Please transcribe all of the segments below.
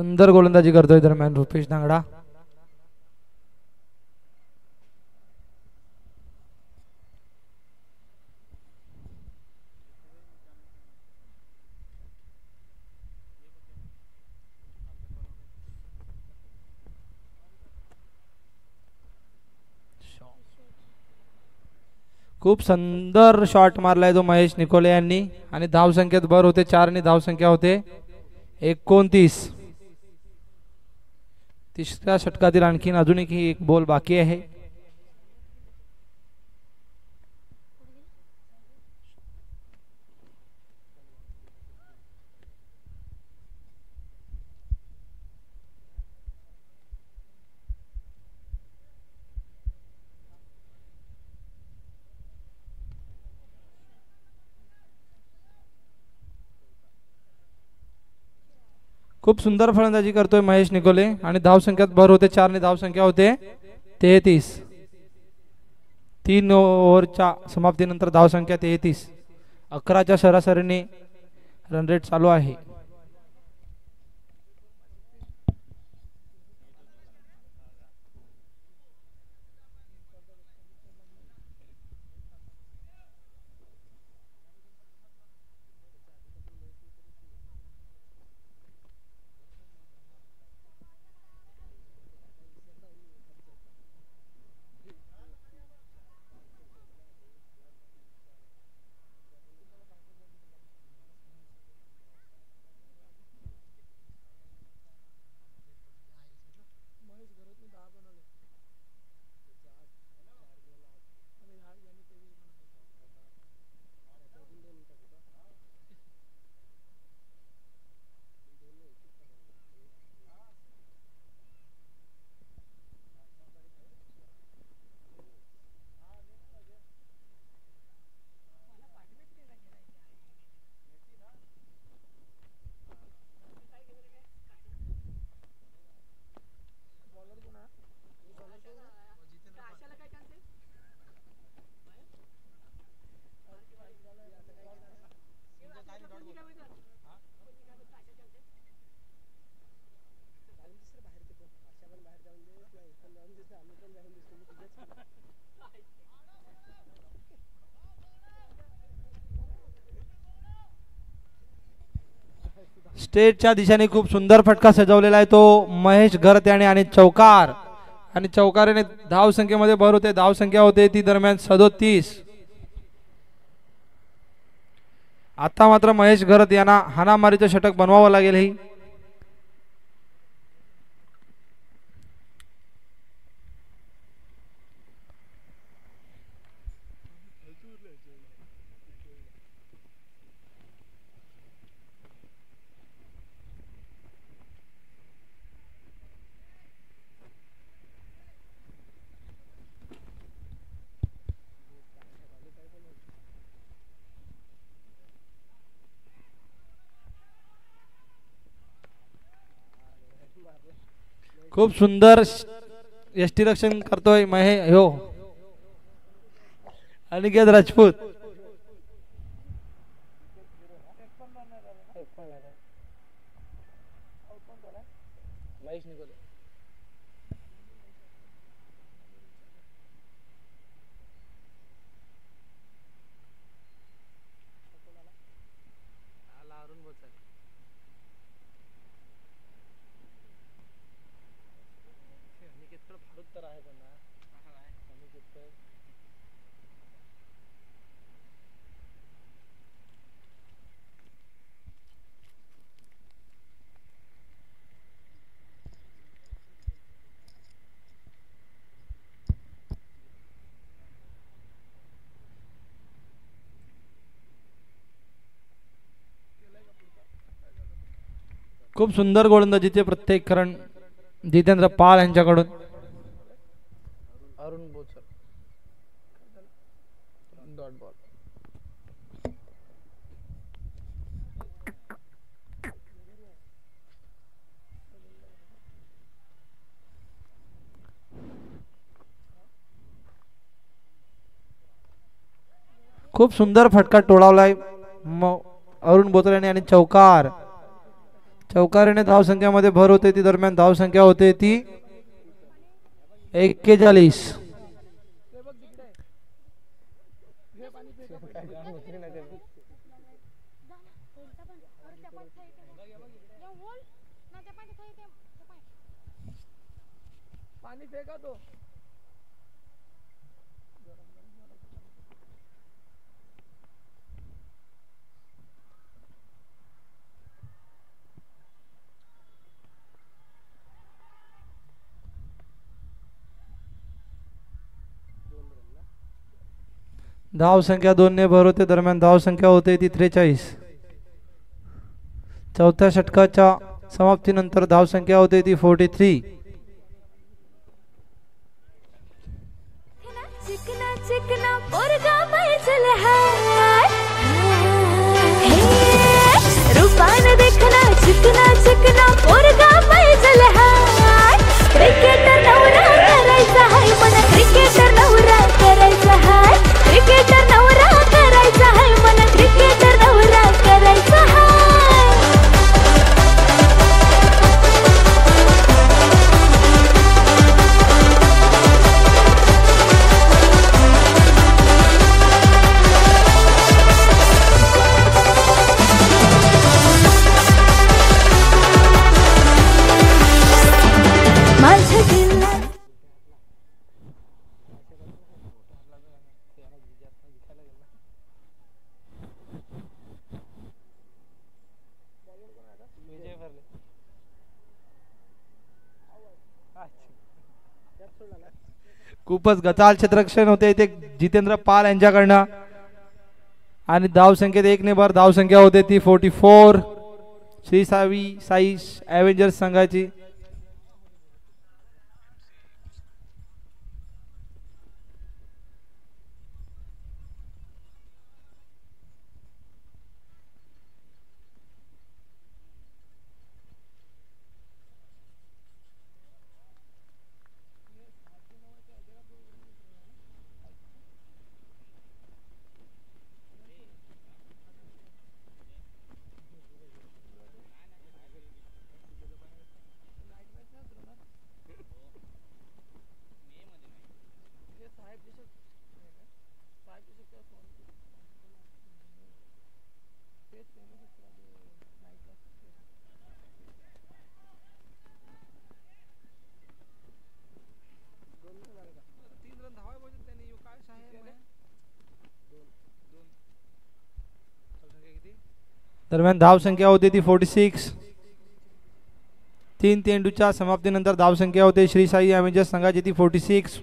सुंदर गोलंदाजी करतोय दरम्यान रुपेश दांगडा. खूप सुंदर शॉट मारलाय तो महेश निकोले यांनी आणि धावसंख्येत भर होते 4 आणि धावसंख्या होते 29. तिसऱ्या षटकातील आणखीन अजून एक बॉल बाकी आहे. खूप सुंदर फलंदाजी करतोय महेश निकोले आणि धावसंख्येत भर होते 4 आणि धावसंख्या होते 33. 3 ओव्हरच्या समाप्तीनंतर धावसंख्या 33. 11च्या सरासरीने रन रेट चालू आहे. स्टेटच्या दिशेने खूप सुंदर फटका सजवलेला आहे तो महेश घरत्याने आणि चौकार आणि चौकाराने धावसंख्येमध्ये भर होते. धावसंख्या होते ती दरम्यान 37. आता मात्र महेश घरत यांना हाणामारीचं षटक बनवावं लागेल. ही खूप सुंदर यष्टीरक्षण करतोय अनिकेत राजपूत. खूप सुंदर गोलंदाजीचे प्रत्येक करण जितेंद्र पाल यांच्याकडून. Arun Bochar dot ball. खूप सुंदर फटका टोळावलाय अरुण बोचर यांनी आणि चौकार. चौकारीने धावसंख्यामध्ये भर होते ती दरम्यान धावसंख्या होते ती 41. धावसंख्या 2 ने भर होते दरम्यान धावसंख्या होते ती 43. चौथ्या षटकाच्या समाप्तीनंतर धावसंख्या होते ती 43. चिकना चिकना पोरगा पैसल है रूपान देखना चिकना चिकना पोरगा पैसल है क्रिकेटर नवरा करायचा है मन क्रिकेटर नवरा करायचा है क्रिकेटर नवरा करायचा है मन क्रिकेटर नवरा करायचा है खूपच गचाल क्षेत्ररक्षण होते इथे जितेंद्र पाल यांच्याकडनं आणि धावसंख्येत 1 ने भर धावसंख्या होते ती 44. श्री साई एव्हेंजर्स संघाची. दरम्यान धावसंख्या होती ती 46. 3 चेंडूच्या समाप्तीनंतर धावसंख्या होते श्री साई एव्हेंजर्स संघाची ती 46.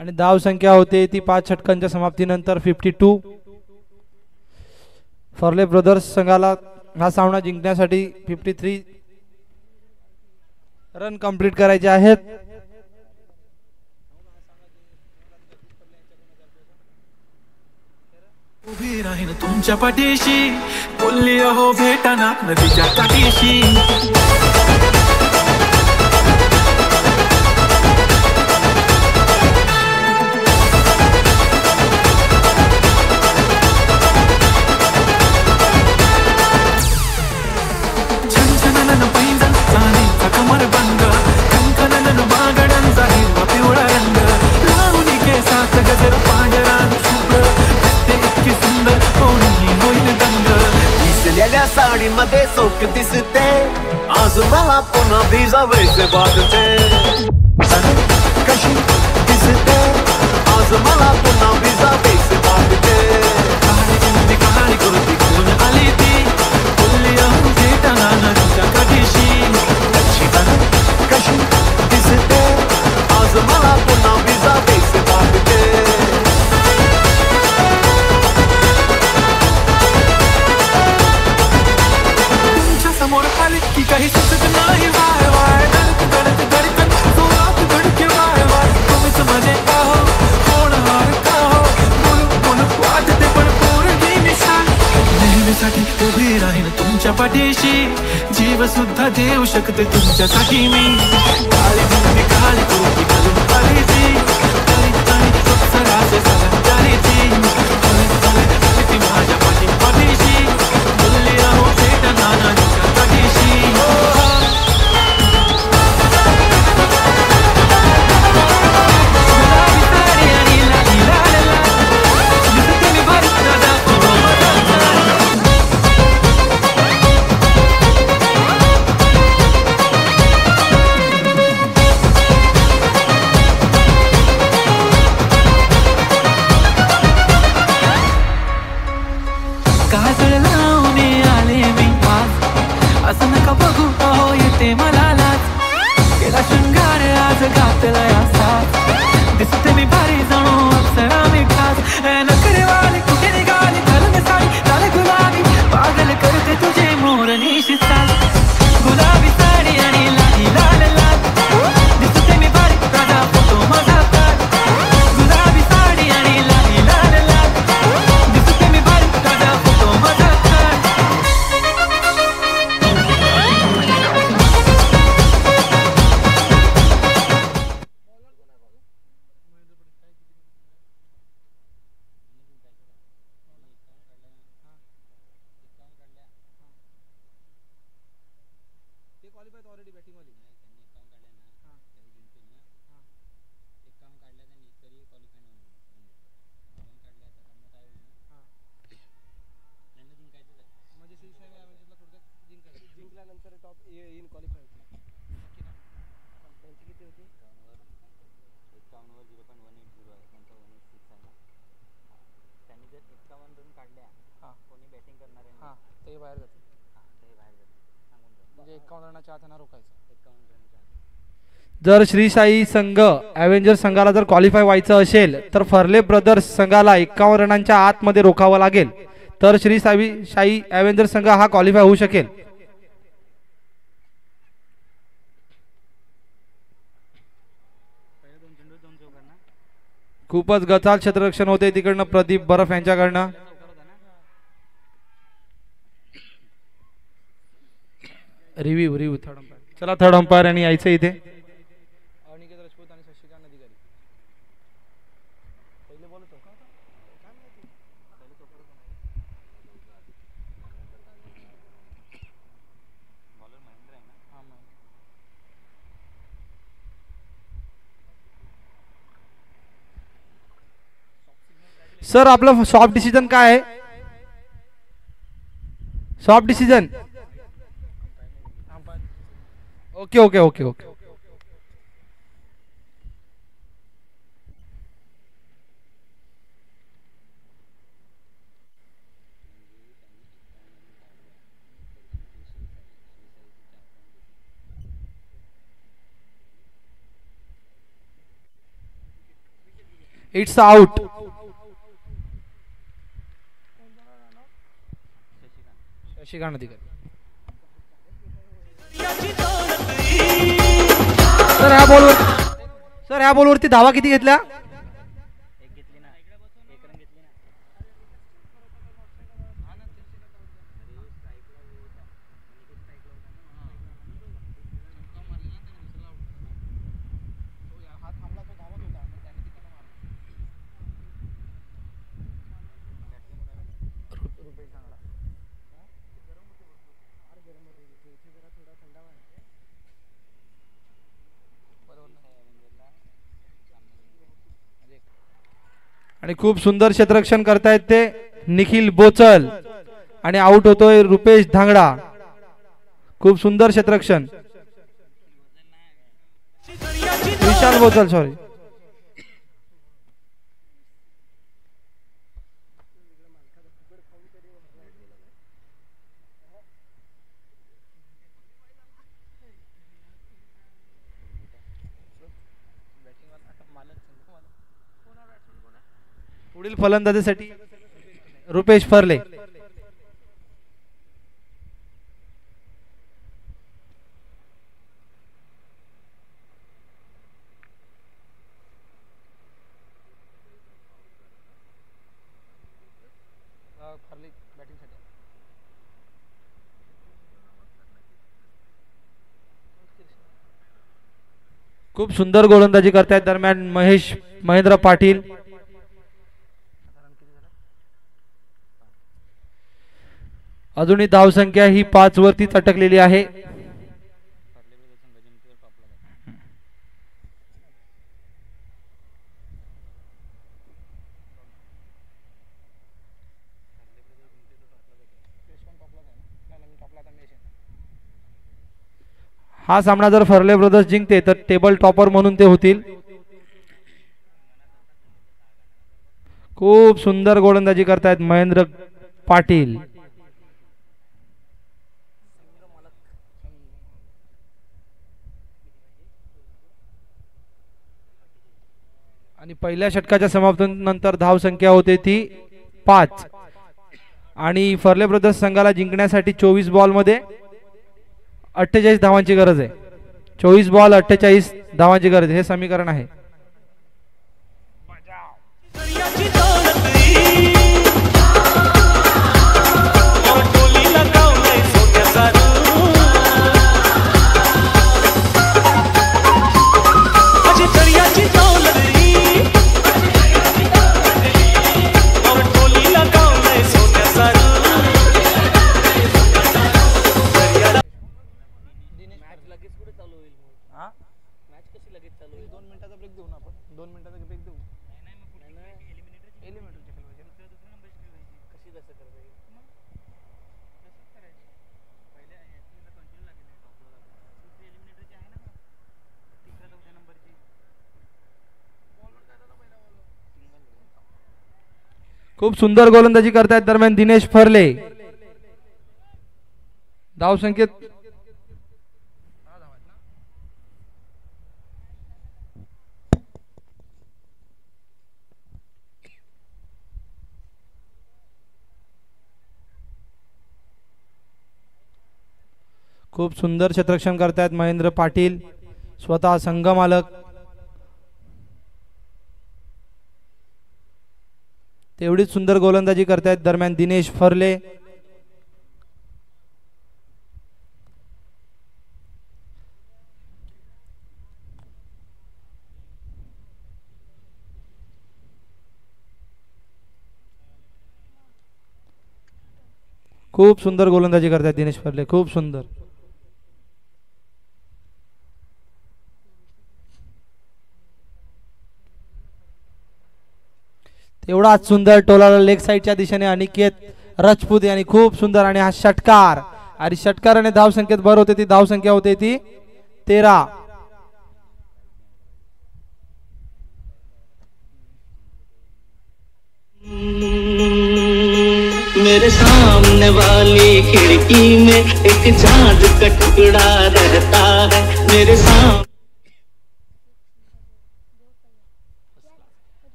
आणि धाव संख्या होते ती 5 षटकांच्या समाप्तीनंतर 52. फर्ले ब्रदर्स संघाला हा सामना जिंकण्यासाठी 53 रन कंप्लीट करायचे आहेत. उभी राहीन तुमच्या पाठीशी, बोलली अहो भेटाना नदीच्या काठीशी. छनछनन पैंजण चांदीचा कमरबंद, खनखनन बागडांचा हिरवा पिवळा रंग, लावून केसात गजर पांढरा शुभ्र, दिसते इतकी सुंदर कोणीही होईल दंग. दिसलेल्या साडीमध्ये सोक दिसते, आज मला पुन्हा भिजावेसे वाटते. कशी दिसते, आज मला पुन्हा भिजावेसे वाटते. काळी कुर्ती घेऊन आली ती, बोलली अहो भेटाना नदीच्या काठीशी. कशी दिसते, आज मला पुन्हा भिजावेसे वाटते. समोर आली की काही सुचत नाही, वाय वाय धडक धडक धडकन जोरात धडके वाय वाय. तुम्हीच म्हणे आहो होणार का हो, बोलू बोलू वाटते पण पोरगी निशाण. नेहमीसाठी उभी राहीन तुमच्या पाठीशी, जीव सुद्धा देऊ शकते तुमच्यासाठी मी. काळी जिंकली काळी कुर्ती घालून आली ती, तरी अप्सराचे सगळं जालीची. ती माझ्या पाठीशी बोलली अहो भेटना नदीच्या काठीशी. काजळ लावून आले मी आज, असं नका बघू अहो येते मला लाज. केला शृंगार आज घातलाय असा, दिसते मी भारी जणू अप्सरा मी खास. नखरेवाली कुठे निघाली घालून साडी लाल गुलाबी, पागल करते तुझे मोरनीशी चाल. गुलाबी साडी आणि लाली लाल लाल, दिसते मी भारी राजा फोटो माझा काढ. गुलाबी साडी आणि लाली लाल लाल, दिसते मी भारी राजा फोटो माझा काढ. जिंकल्यानंतर टॉप येईन क्वालिफाय होती. त्यांची किती होती? 51 0.180 आहे, त्यांचा 186 आहे ना. त्यांनी जर 51 रन काढल्या, कोणी बॅटिंग करणार आहे हां ते बाहेर जाते. हां ते बाहेर जाते सांगून द्या. म्हणजे 51 रनाच्या आत त्यांना रोखायचं. 51 रनाच्या आत. जर श्री साई संघ ॲव्हेंजर संघाला जर क्वालिफाय व्हायचं असेल तर फर्ले ब्रदर्स संघाला 51 रनांच्या आतमध्ये रोखावं लागेल, तर श्री साई ॲव्हेंजर संघ हा क्वालिफाय होऊ शकेल. खूपच गचाल क्षेत्ररक्षण होते तिकडनं प्रदीप बर्फ यांच्याकडनं. Review third umpire. चला थर्ड अंपायर यांनी यायचं इथे. अनिकेत राजपूत आणि शशिकांत अधिकारी पहिले बोलत होता. काय माहिती पहिले तो करत बॉलर महेंद्र आहे ना. हां सर आपलं सॉफ्ट डिसिजन काय आहे? Soft decision okay okay okay okay. It's out. Shashikant अधिकारी. सर ह्या बॉलवरती धावा किती घेतल्या? आणि खूप सुंदर क्षेत्ररक्षण करतायत ते निखिल बोचल आणि आउट होतोय रुपेश धांगडा. खूप सुंदर क्षेत्ररक्षण. विशाल बोचल सॉरी. पुढील फलंदाजीसाठी रुपेश फरले. खूप सुंदर गोलंदाजी करतायत दरम्यान महेंद्र पाटील. अजूनही धावसंख्या ही 5 वरतीच अटकलेली आहे. हा सामना जर फर्ले ब्रदर्स जिंकते तर टेबल टॉपर म्हणून ते होतील. खूप सुंदर गोलंदाजी करतायत महेंद्र पाटील. आणि पहिल्या षटकाच्या समाप्तीनंतर धाव संख्या होते ती 5 आणि फर्ले ब्रदर्स संघाला जिंकण्यासाठी 24 बॉल मध्ये 48 धावांची गरज आहे. 24 बॉल 48 धावांची गरज हे समीकरण आहे. खूप सुंदर गोलंदाजी करतायत दरम्यान दिनेश फरले. धाव संख्येत खूप सुंदर क्षेत्ररक्षण करतायत महेंद्र पाटील स्वतः संघ मालक. तेवढीच सुंदर गोलंदाजी करतायत दरम्यान दिनेश फरले. खूप सुंदर गोलंदाजी करतायत दिनेश फरले. खूप सुंदर. तेवढाच सुंदर टोलाला लेग साइडच्या दिशेने अनिकेत राजपूत यांनी खूप सुंदर आणि हा षटकार आणि षटकाराने धाव संख्येत भर होते ती धाव संख्या होते ती 13. मेरे सामने वाली खिड़की में एक चांद का टुकड़ा रहता है मेरे सामने.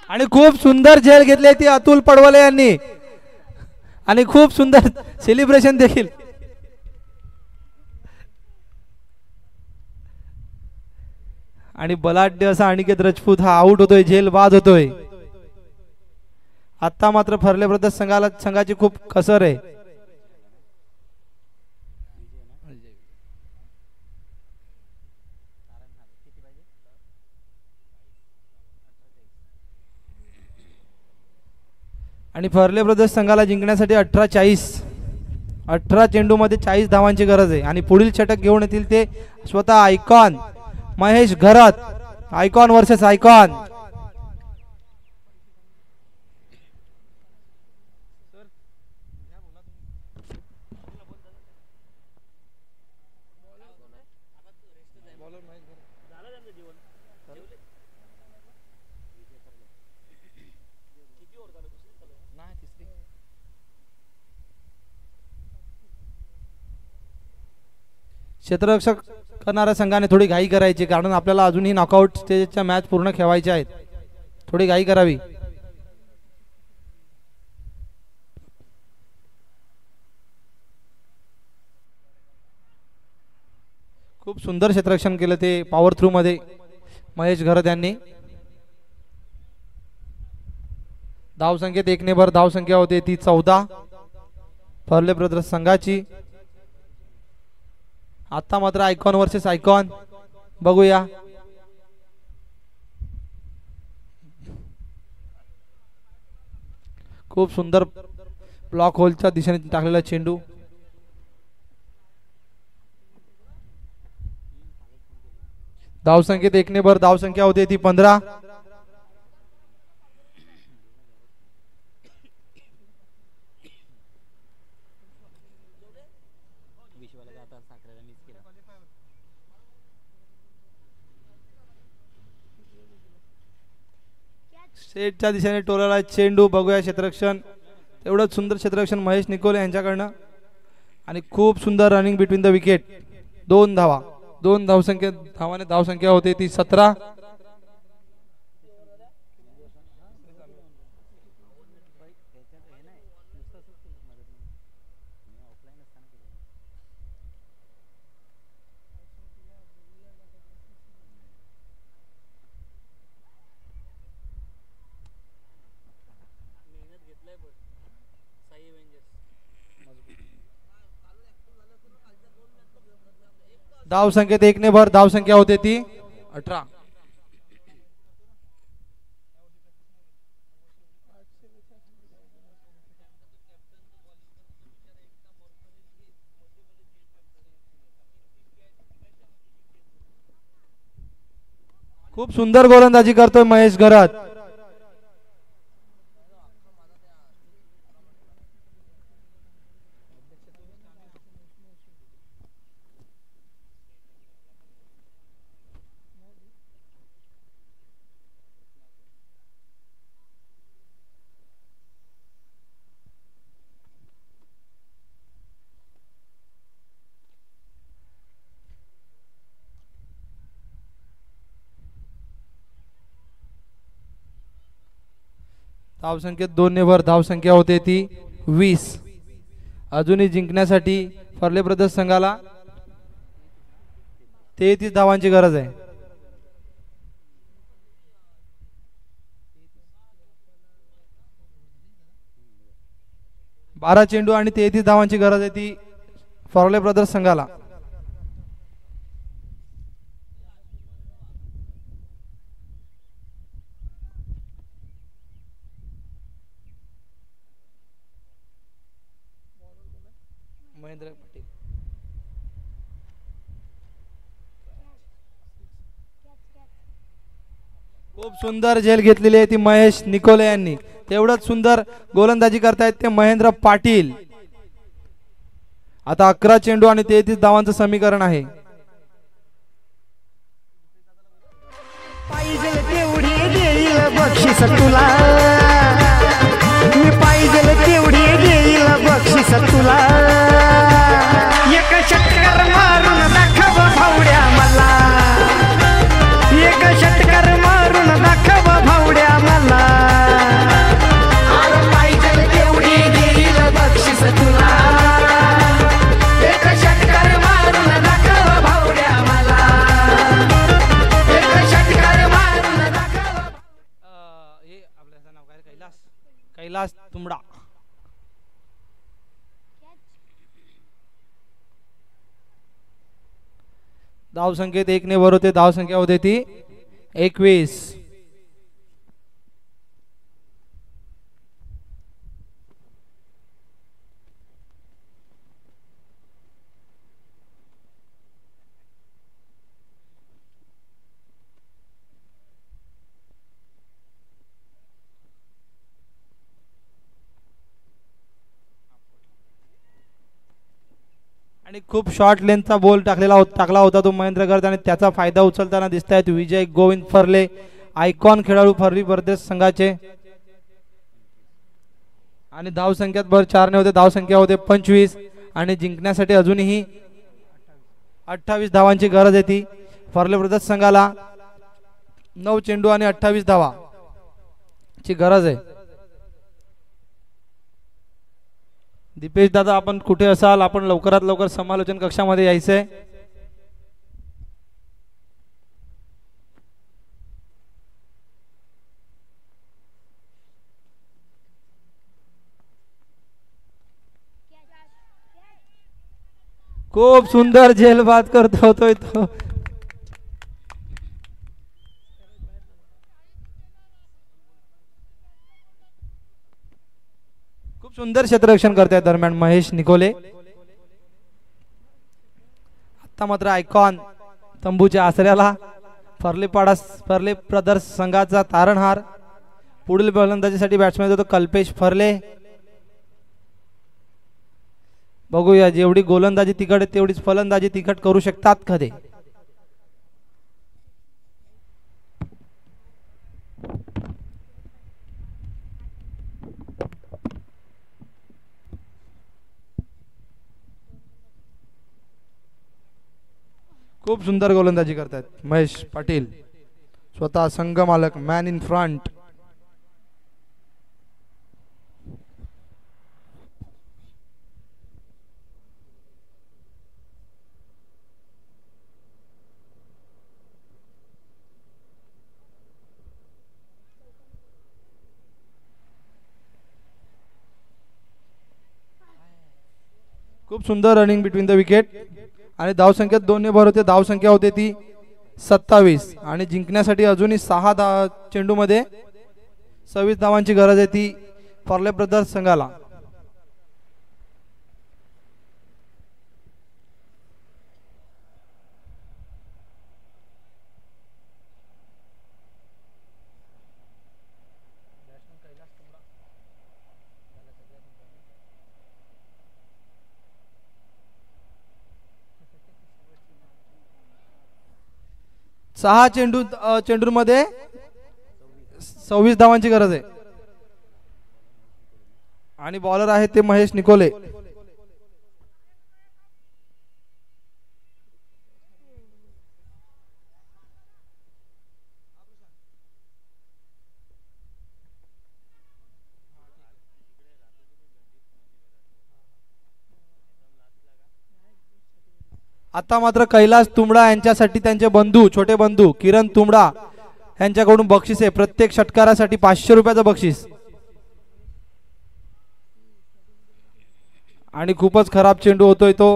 आणि खूप सुंदर झेल घेतली ती अतुल पडवले यांनी. आणि खूप सुंदर सेलिब्रेशन देखील. आणि बलाढ्य असा अनिकेत राजपूत हा आउट होतोय, झेल बाद होतोय. आता मात्र फर्ले ब्रदर्स संघाची खूप कसर आहे. आणि फर्ले ब्रदर्स संघाला जिंकण्यासाठी 18 चेंडूमध्ये 40 धावांची गरज आहे. आणि पुढील षटक घेऊन येतील ते स्वतः icon Mahesh Gharat. Icon versus icon. क्षेत्ररक्षक करणाऱ्या संघाने थोडी घाई करायची, कारण आपल्याला अजूनही नॉकआउट स्टेजच्या मॅच पूर्ण खेळवायच्या आहेत. थोडी घाई करावी. खूप सुंदर क्षेत्ररक्षण केलं ते पॉवर थ्रू मध्ये महेश घरत यांनी. धावसंख्येत 1 ने भर धावसंख्या होते ती 14 फर्ले ब्रदर्स संघाची. आता मात्र आयकॉन वर्सेस आयकॉन बघूया. खूप सुंदर ब्लॉक होलच्या दिशेने टाकलेला चेंडू. धावसंख्येत 1 ने भर धावसंख्या होते ती 15. सेटच्या दिशेने टोलाला चेंडू. बघूया क्षेत्ररक्षण. तेवढंच सुंदर क्षेत्ररक्षण महेश निकोले यांच्याकडनं. आणि खूप सुंदर रनिंग बिटवीन द विकेट. 2 धावा. 2 धावाने धावसंख्या होते ती 17. धावसंख्येत 1 ने भर धावसंख्या होते ती 18. खूप सुंदर गोलंदाजी करतोय महेश घरत. धावसंख्येत 2 ने भर धावसंख्या होते ती 20. अजूनही जिंकण्यासाठी फर्ले ब्रदर्स संघाला 33 धावांची गरज आहे. 12 चेंडू आणि 33 धावांची गरज आहे ती फर्ले ब्रदर्स संघाला. महेंद्र पाटील. खूप सुंदर झेल घेतलेली आहे ती महेश निकोले यांनी. तेवढंच सुंदर गोलंदाजी करतायत ते महेंद्र पाटील. आता 11 चेंडू आणि 33 धावांचं समीकरण आहे. पाहिजे तेवढी देईल बक्षीस तुला, मी पाहिजे तेवढी देईल बक्षीस तुला. एक षटकार मारून दाखव भावड्या मला, एक षटकार मारून दाखव भावड्या मला. पाहिजे तेवढी देईल बक्षीस तुंबडा. धाव संख्येत 1 ने वर होते. धाव संख्या होते ती 21. आणि खूप शॉर्ट लेंथचा बॉल टाकला होता तो महेंद्र गर्द आणि त्याचा फायदा उचलताना दिसत आहेत विजय गोविंद फर्ले, आयकॉन खेळाडू फर्ली प्रदेश संघाचे. आणि धाव संख्यात भर 4 ने होते. धाव संख्या होते 25 आणि जिंकण्यासाठी अजूनही 28 धावांची गरज आहे ती फर्ले प्रदेश संघाला. 9 चेंडू आणि 28 धावा ची गरज आहे. दीपेश दादा आपण कुठे असाल? आपण लवकरात लवकर समालोचन कक्षामध्ये यायचंय. खूप सुंदर झेलबाद करतोय तो. खूप सुंदर क्षेत्ररक्षण करतायत दरम्यान महेश निकोले. आता मात्र आयकॉन तंबूच्या आसऱ्याला. फर्ले प्रदर्श संघाचा तारणहार. पुढील फलंदाजीसाठी बॅट्समॅन होतो कल्पेश फर्ले. बघूया जेवढी गोलंदाजी तिखट तेवढीच फलंदाजी तिखट करू शकतात कधी. खूप सुंदर गोलंदाजी करतात महेश पाटील, स्वतः संघ मालक, मॅन इन फ्रंट. खूप सुंदर रनिंग बिटवीन द विकेट. आणि धाव संख्या 2 ने भर होते. धाव संख्या होते ती 27 आणि जिंकण्यासाठी अजूनही 6 चेंडू मध्ये 26 धावांची गरज आहे ती फर्ले ब्रदर्स संघाला. सहा चेंडू मध्ये 26 धावांची गरज आहे. आणि बॉलर आहे ते महेश निकोले. आता मात्र कैलास तुंबडा यांच्यासाठी त्यांचे बंधू, छोटे बंधू किरण तुंबडा यांच्याकडून बक्षीस आहे. प्रत्येक षटकारासाठी 500 रुपयाचं बक्षीस. आणि खूपच खराब चेंडू होतोय तो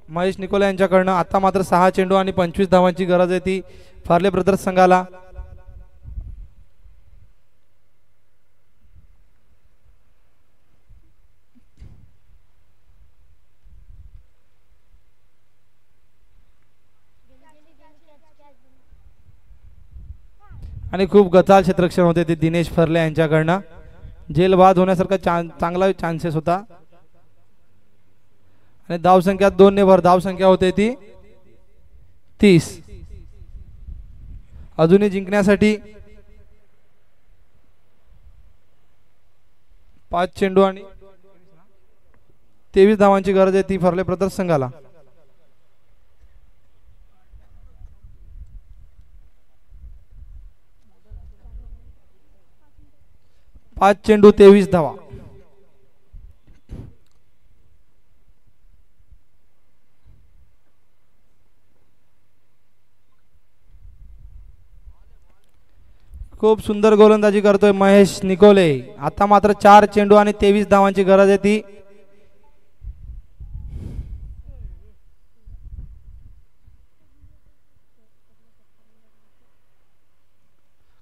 महेश निकोले यांच्याकडनं. आता मात्र 6 चेंडू आणि 25 धावांची गरज आहे ती फर्ले ब्रदर्स संघाला. आणि खूप गचाल क्षेत्ररक्षण होते ते दिनेश फर्ले यांच्याकडनं. जेल बाद होण्यासारखा चांगला चान्सेस होता. आणि धाव संख्या 2 ने भर. धाव संख्या होते ती 30. अजूनही जिंकण्यासाठी 5 चेंडू आणि 23 धावांची गरज आहे ती फर्ले ब्रदर्स संघाला. 5 चेंडू 23 धावा. खूप सुंदर गोलंदाजी करतोय महेश निकोले. आता मात्र 4 चेंडू आणि 23 धावांची गरज आहे ती.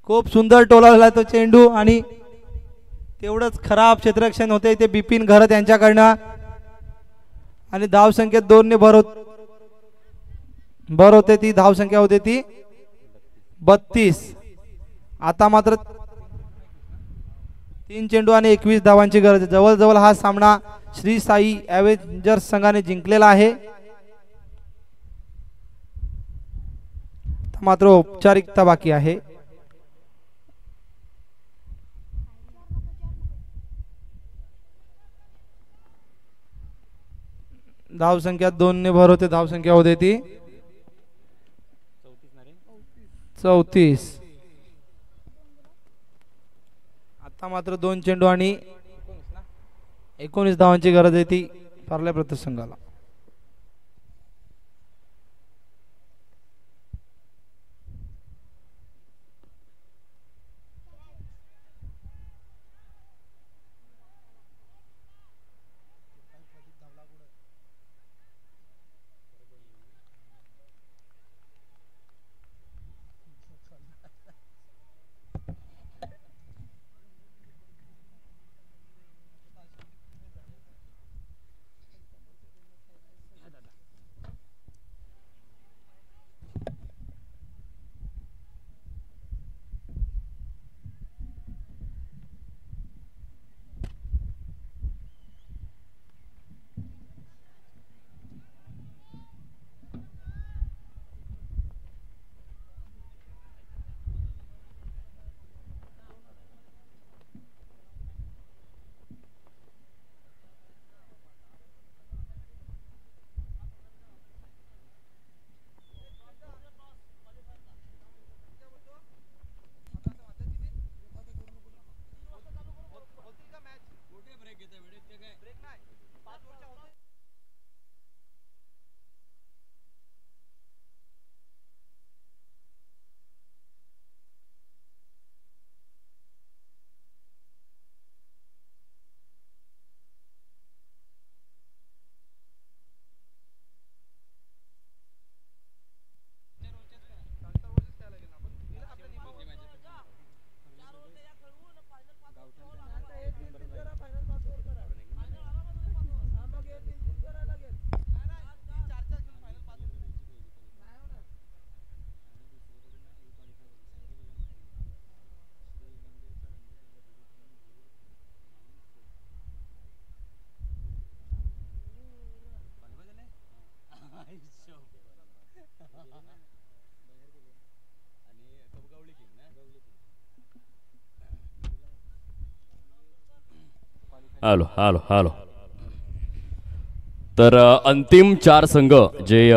खूप सुंदर टोलावला तो चेंडू आणि तेवढंच खराब क्षेत्ररक्षण होते ते बिपिन घरत यांच्याकडनं आणि धाव संख्येत 2 ने भर होते ती धाव संख्या होते ती 32. आता मात्र 3 चेंडू आणि 21 धावांची गरज आहे. जवळजवळ हा सामना श्री साई ॲव्हेंजर्स संघाने जिंकलेला आहे. मात्र औपचारिकता बाकी आहे. धाव संख्या 2 ने भर होते धाव संख्या होते ती 34. आता मात्र 2 चेंडू आणि 19 धावांची गरज आहे ती पार्ले प्रदेश संघाला. Hello hello hello. तर अंतिम 4 संघ जे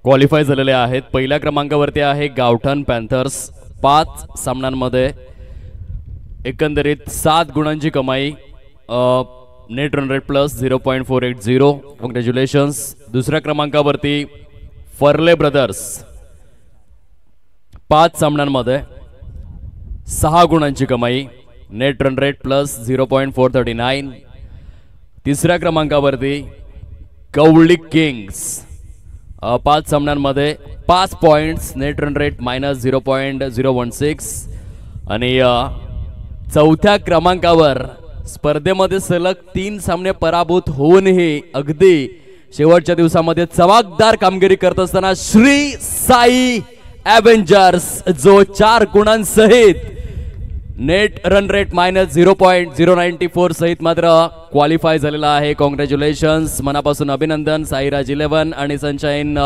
क्वालिफाय झालेले आहेत. पहिल्या क्रमांकावरती आहे गावठण पॅन्थर्स. 5 सामन्यांमध्ये एकंदरीत 7 गुणांची कमाई. Net run rate plus 0.480. Congratulations. दुसऱ्या क्रमांकावरती फर्ले ब्रदर्स. 5 सामन्यांमध्ये 6 गुणांची कमाई. Net run rate plus 0.439. तिसऱ्या क्रमांकावरती कवळी किंग्स. 5 सामन्यांमध्ये 5 points. Net run rate minus 0.016. आणि चौथ्या क्रमांकावर स्पर्धेमध्ये सलग 3 सामने पराभूत होऊनही अगदी शेवटच्या दिवसामध्ये चमकदार कामगिरी करत असताना श्री साई ॲव्हेंजर्स जो 4 गुणांसहित नेट रन रेट मायनस 0.094 सहित मात्र क्वालिफाय झालेला आहे. कॉंग्रॅच्युलेशन्स. मनापासून अभिनंदन. साईराज 11 आणि सनशाईन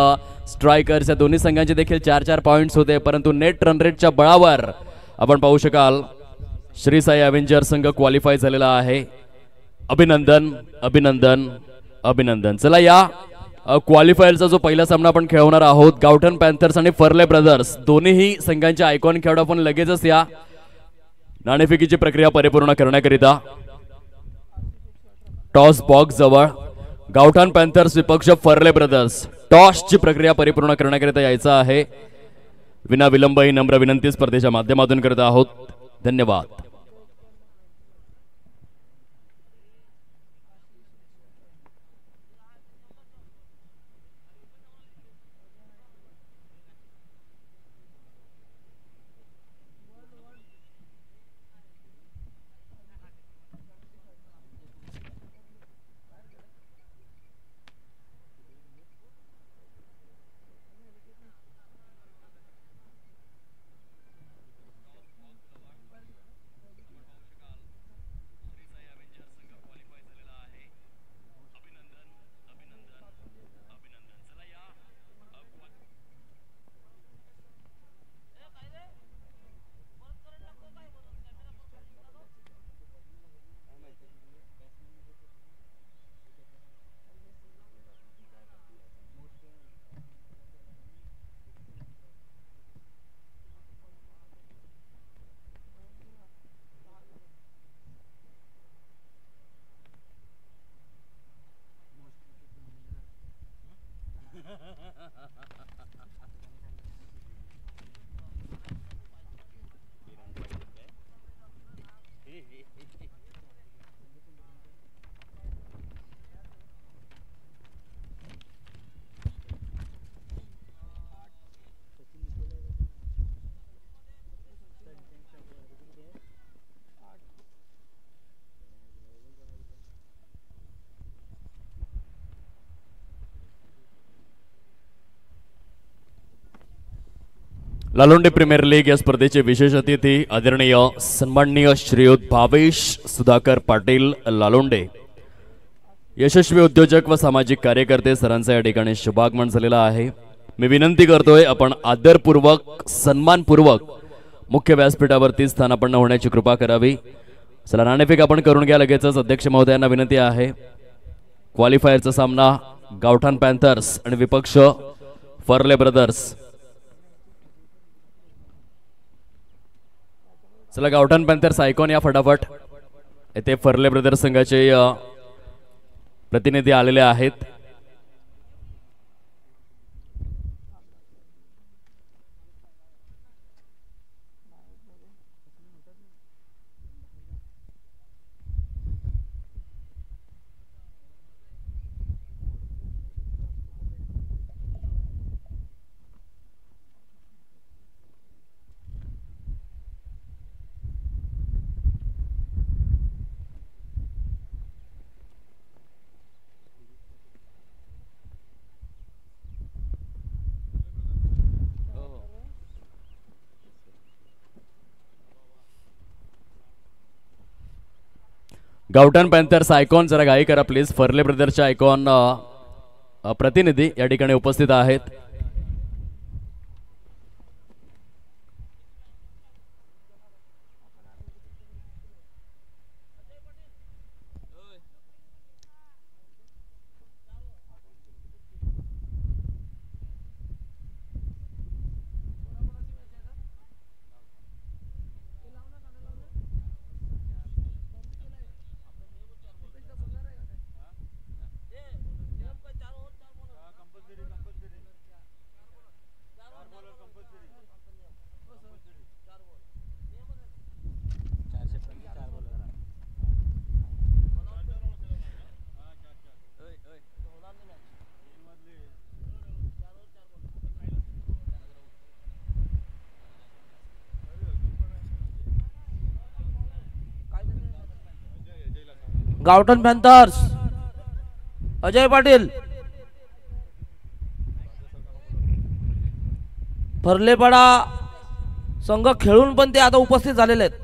स्ट्रायकर्स या दोन्ही संघांचे देखील 4-4 पॉइंट्स होते, परंतु नेट रन रेटच्या बळावर आपण पाहू शकाल श्री साई ॲव्हेंजर्स संघ क्वालिफाय झालेला आहे. अभिनंदन अभिनंदन अभिनंदन. चला या क्वालिफायरचा जो पहिला सामना आपण खेळवणार आहोत गावठण पॅन्थर्स आणि फर्ले ब्रदर्स दोन्ही संघांचे आयकॉन खेळाडू आपण लगेचच या नाणेफेकीची प्रक्रिया परिपूर्ण करण्याकरिता टॉस बॉक्स जवळ गावठण पॅन्थर्स विपक्ष फर्ले ब्रदर्स टॉसची प्रक्रिया परिपूर्ण करण्याकरिता यायचं आहे. विना विलंब ही नम्र विनंती स्पर्धेच्या माध्यमातून करत आहोत. धन्यवाद. लालोंडे प्रीमियर लीग या स्पर्धेचे विशेष अतिथी आदरणीय सन्माननीय श्रीयुत भावेश सुधाकर पाटील लालोंडे, यशस्वी उद्योजक व सामाजिक कार्यकर्ते सरांचा या ठिकाणी शुभागमन झालेला आहे. मी विनंती करतोय आपण आदरपूर्वक सन्मानपूर्वक मुख्य व्यासपीठावरती स्थानापन्न होण्याची कृपा करावी. चला नाणेफेक आपण करून घ्या लगेचच. अध्यक्ष महोदयांना विनंती आहे. क्वालिफायरचा सामना गावठाण पॅन्थर्स आणि विपक्ष फर्ले ब्रदर्स. चला गावठाण पॅन्थर्स ऐकून या फटाफट. येथे फर्ले ब्रदर्स संघाचे प्रतिनिधी आलेले आहेत. गावठाण पॅन्थर्स आयकॉन जरा गाई करा प्लीज. फर्ले ब्रदर्सच्या आयकॉन प्रतिनिधी या ठिकाणी उपस्थित आहेत. गावठाण पॅन्थर्स अजय पाटील, फर्लेपाडा संघ खेळून पण ते आता उपस्थित झालेले आहेत.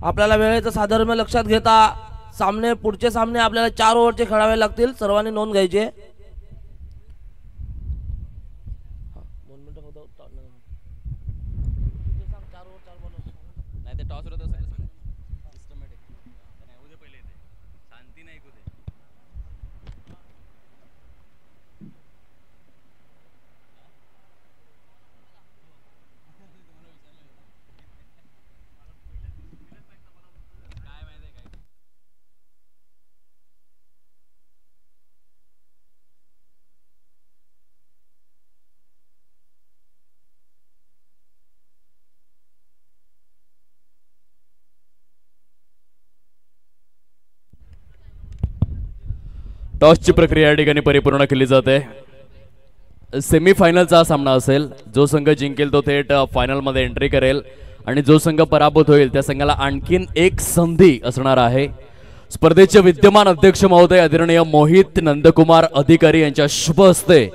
आपल्याला वेळेचं साधर्म्य लक्षात घेता पुढचे सामने आपल्याला 4 ओव्हरचे खेळावे लागतील. सर्वांनी नोंद घ्यायची. टॉसची प्रक्रिया या ठिकाणी परिपूर्ण केली जाते. सेमीफायनलचा हा सामना असेल. जो संघ जिंकेल तो थेट फायनलमध्ये एंट्री करेल आणि जो संघ पराभूत होईल त्या संघाला आणखीन एक संधी असणार आहे. स्पर्धेचे विद्यमान अध्यक्ष महोदय आदरणीय मोहित नंदकुमार अधिकारी यांच्या शुभ हस्ते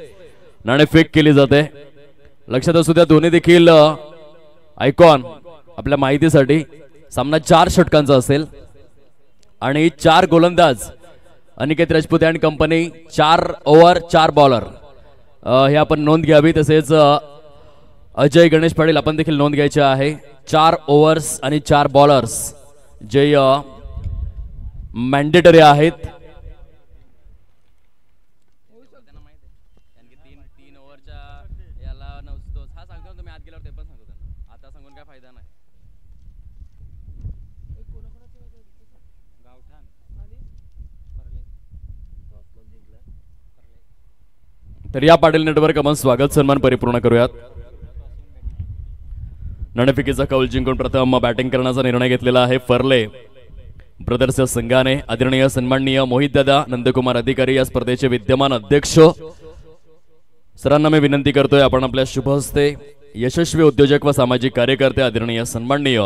नाणेफेक केली जाते. लक्षात असू द्या दोन्ही देखील आयकॉन. आपल्या माहितीसाठी सामना 4 षटकांचा असेल आणि 4 गोलंदाज Aniket Rajput and company, 4 over 4 bowler हे आपण नोंद घ्यावी. तसेच अजय गणेश पाटील आपण देखील नोंद घ्यायची आहे. 4 ओव्हर्स आणि 4 बॉलर्स जे मॅन्डेटरी आहेत. तर या पाटील नेटवर्क आपण स्वागत सन्मान परिपूर्ण करूयात. नाणेफेकीचा कौल जिंकून प्रथम बॅटिंग करण्याचा निर्णय घेतलेला आहे फर्ले ब्रदर्स संघाने. आदरणीय सन्माननीय मोहितदादा नंदकुमार अधिकारी या स्पर्धेचे विद्यमान अध्यक्ष सरांना मी विनंती करतोय आपण आपल्या शुभ हस्ते यशस्वी उद्योजक व सामाजिक कार्यकर्ते आदरणीय सन्माननीय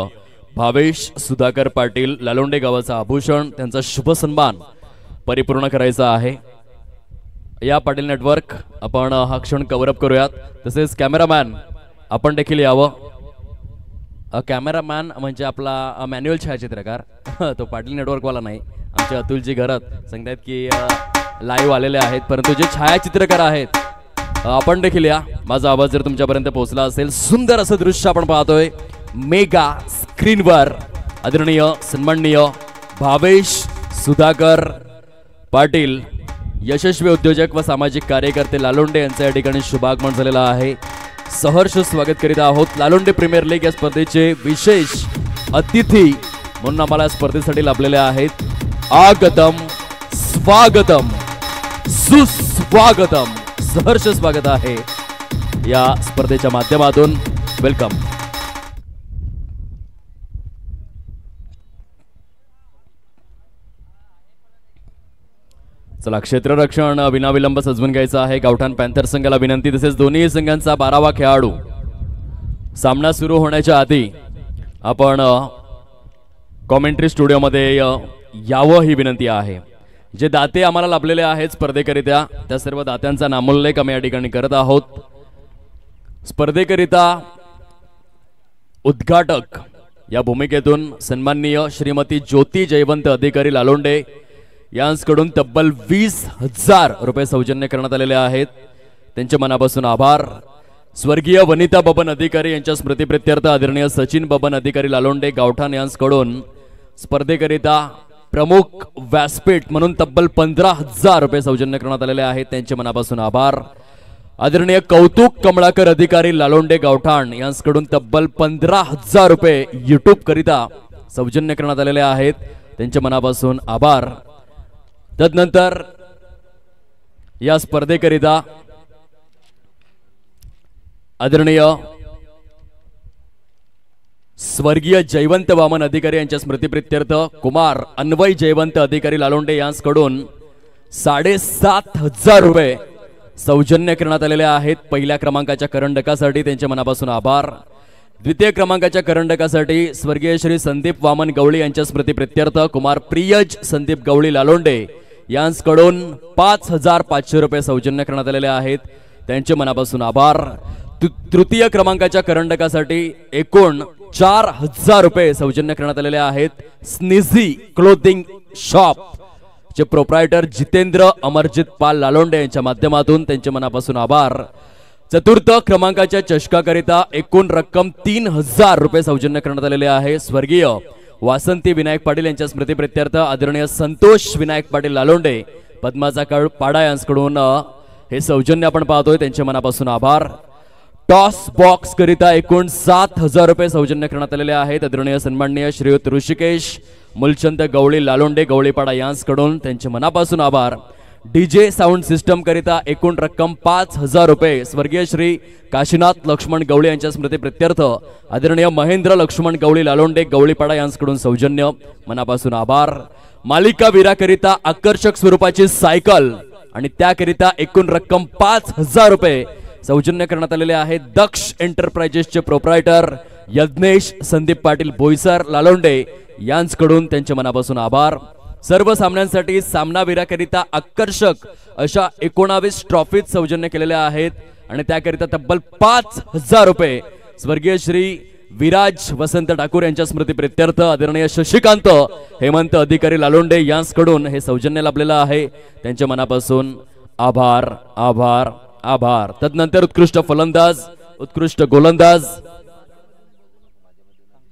भावेश सुधाकर पाटील लालोंडे गावाचा आभूषण त्यांचा शुभ सन्मान परिपूर्ण करायचा आहे. या पाटील नेटवर्क आपण हा क्षण कव्हरअप करूयात. तसेच कॅमेरामॅन आपण देखील यावं. कॅमेरामॅन म्हणजे आपला मॅन्युअल छायाचित्रकार तो पाटील नेटवर्कवाला नाही. आमचे अतुलजी घरात सांगतात की लाईव्ह आलेले आहेत, परंतु जे छायाचित्रकार आहेत आपण देखील या. माझा आवाज जर तुमच्यापर्यंत पोहोचला असेल, सुंदर असं दृश्य आपण पाहतोय मेगा स्क्रीनवर. आदरणीय सन्माननीय भावेश सुधाकर पाटील यशस्वी उद्योजक व सामाजिक कार्यकर्ते लालोंडे यांचं या ठिकाणी शुभागमन झालेलं आहे. सहर्ष स्वागत करीत आहोत. लालोंडे प्रीमियर लीग या स्पर्धेचे विशेष अतिथी म्हणून आम्हाला स्पर्धेसाठी लाभलेले आहेत. आगतम स्वागतम सुस्वागतम. सहर्ष स्वागत आहे या स्पर्धेच्या माध्यमातून. वेलकम. चला क्षेत्ररक्षण विनाविलंब सजवून घ्यायचं आहे. गावठाण पॅन्थर संघाला विनंती. तसेच दोन्ही संघांचा 12वा खेळाडू सामना सुरू होण्याच्या आधी आपण कॉमेंट्री स्टुडिओमध्ये यावं ही विनंती आहे. जे दाते आम्हाला लाभलेले आहेत स्पर्धेकरिता त्या सर्व दात्यांचा नामोल्लेख आम्ही या ठिकाणी करत आहोत. स्पर्धेकरिता उद्घाटक या भूमिकेतून सन्माननीय श्रीमती ज्योती जयवंत अधिकारी लालोंडे यांकडून तब्बल 20,000 रुपये सौजन्य करण्यात आलेले आहेत. त्यांचे मनापासून आभार. स्वर्गीय वनिता बबन अधिकारी यांच्या स्मृतीप्रित्यर्थ आदरणीय सचिन बबन अधिकारी लालोंडे गावठाण यांकडून स्पर्धेकरिता प्रमुख व्यासपीठ म्हणून तब्बल 15,000 रुपये सौजन्य करण्यात आलेले आहेत. त्यांचे मनापासून आभार. आदरणीय कौतुक कमळाकर अधिकारी लालोंडे गावठाण यांकडून तब्बल 15,000 रुपये युट्यूब करिता सौजन्य करण्यात आलेले आहेत. त्यांचे मनापासून आभार. तदनंतर या स्पर्धेकरिता आदरणीय स्वर्गीय जयवंत वामन अधिकारी यांच्या स्मृतीप्रित्यर्थ कुमार अन्वय जयवंत अधिकारी लालोंडे यांकडून 7,500 रुपये सौजन्य करण्यात आलेले आहेत. पहिल्या क्रमांकाच्या करंडकासाठी त्यांच्या मनापासून आभार. द्वितीय क्रमांकाच्या करंडकासाठी स्वर्गीय श्री संदीप वामन गवळी यांच्या स्मृतीप्रित्यर्थ कुमार प्रियज संदीप गवळी लालोंडे यांकडून 5,500 रुपये सौजन्य करण्यात आलेले आहेत. त्यांचे मनापासून आभार. तृतीय क्रमांकाच्या करंडकासाठी एकूण 4,000 रुपये सौजन्य करण्यात आलेले आहेत. स्निझी क्लोथिंग शॉप चे प्रोप्रायटर जितेंद्र अमरजित पाल लालोंडे यांच्या माध्यमातून त्यांचे मनापासून आभार. चतुर्थ क्रमांकाच्या चषकाकरिता एकूण रक्कम 3,000 रुपये सौजन्य करण्यात आलेले आहे. स्वर्गीय वासंती विनायक पाटील यांच्या स्मृतीप्रित्यर्थ आदरणीय संतोष विनायक पाटील लालोंडे पद्माचा काळ पाडा यांकडून हे सौजन्य आपण पाहतोय. त्यांच्या मनापासून आभार. टॉस बॉक्स करिता एकूण 7,000 रुपये सौजन्य करण्यात आलेले आहेत. आदरणीय सन्माननीय श्रीयुत ऋषिकेश मुलचंद गवळी लालोंडे गवळीपाडा यांकडून त्यांचे मनापासून आभार. डीजे साऊंड सिस्टम करिता एकूण रक्कम 5,000 रुपये स्वर्गीय श्री काशीनाथ लक्ष्मण गवळी यांच्या स्मृतीप्रित्यर्थ आदरणीय महेंद्र लक्ष्मण गवळी लालोंडे गवळीपाडा यांकडून सौजन्य. मनापासून आभार. मालिका वीराकरिता आकर्षक स्वरूपाची सायकल आणि त्याकरिता एकूण रक्कम 5,000 रुपये सौजन्य करण्यात आलेले आहे. दक्ष एंटरप्राइजेसचे प्रोप्रायटर यज्ञेश संदीप पाटील बोईसर लालोंडे यांच्याकडून त्यांचे मनापासून आभार. सर्व सामन्यांसाठी सामनावीराकरिता आकर्षक अशा 19 ट्रॉफीज सौजन्य केलेल्या आहेत आणि त्याकरिता तब्बल 5,000 रुपये स्वर्गीय श्री विराज वसंत ठाकूर यांच्या स्मृती प्रित्यर्थ आदरणीय शशिकांत हेमंत अधिकारी लालोंडे यांच्याकडून हे सौजन्य लाभलेलं आहे. त्यांच्या मनापासून आभार आभार आभार. तदनंतर उत्कृष्ट फलंदाज, उत्कृष्ट गोलंदाज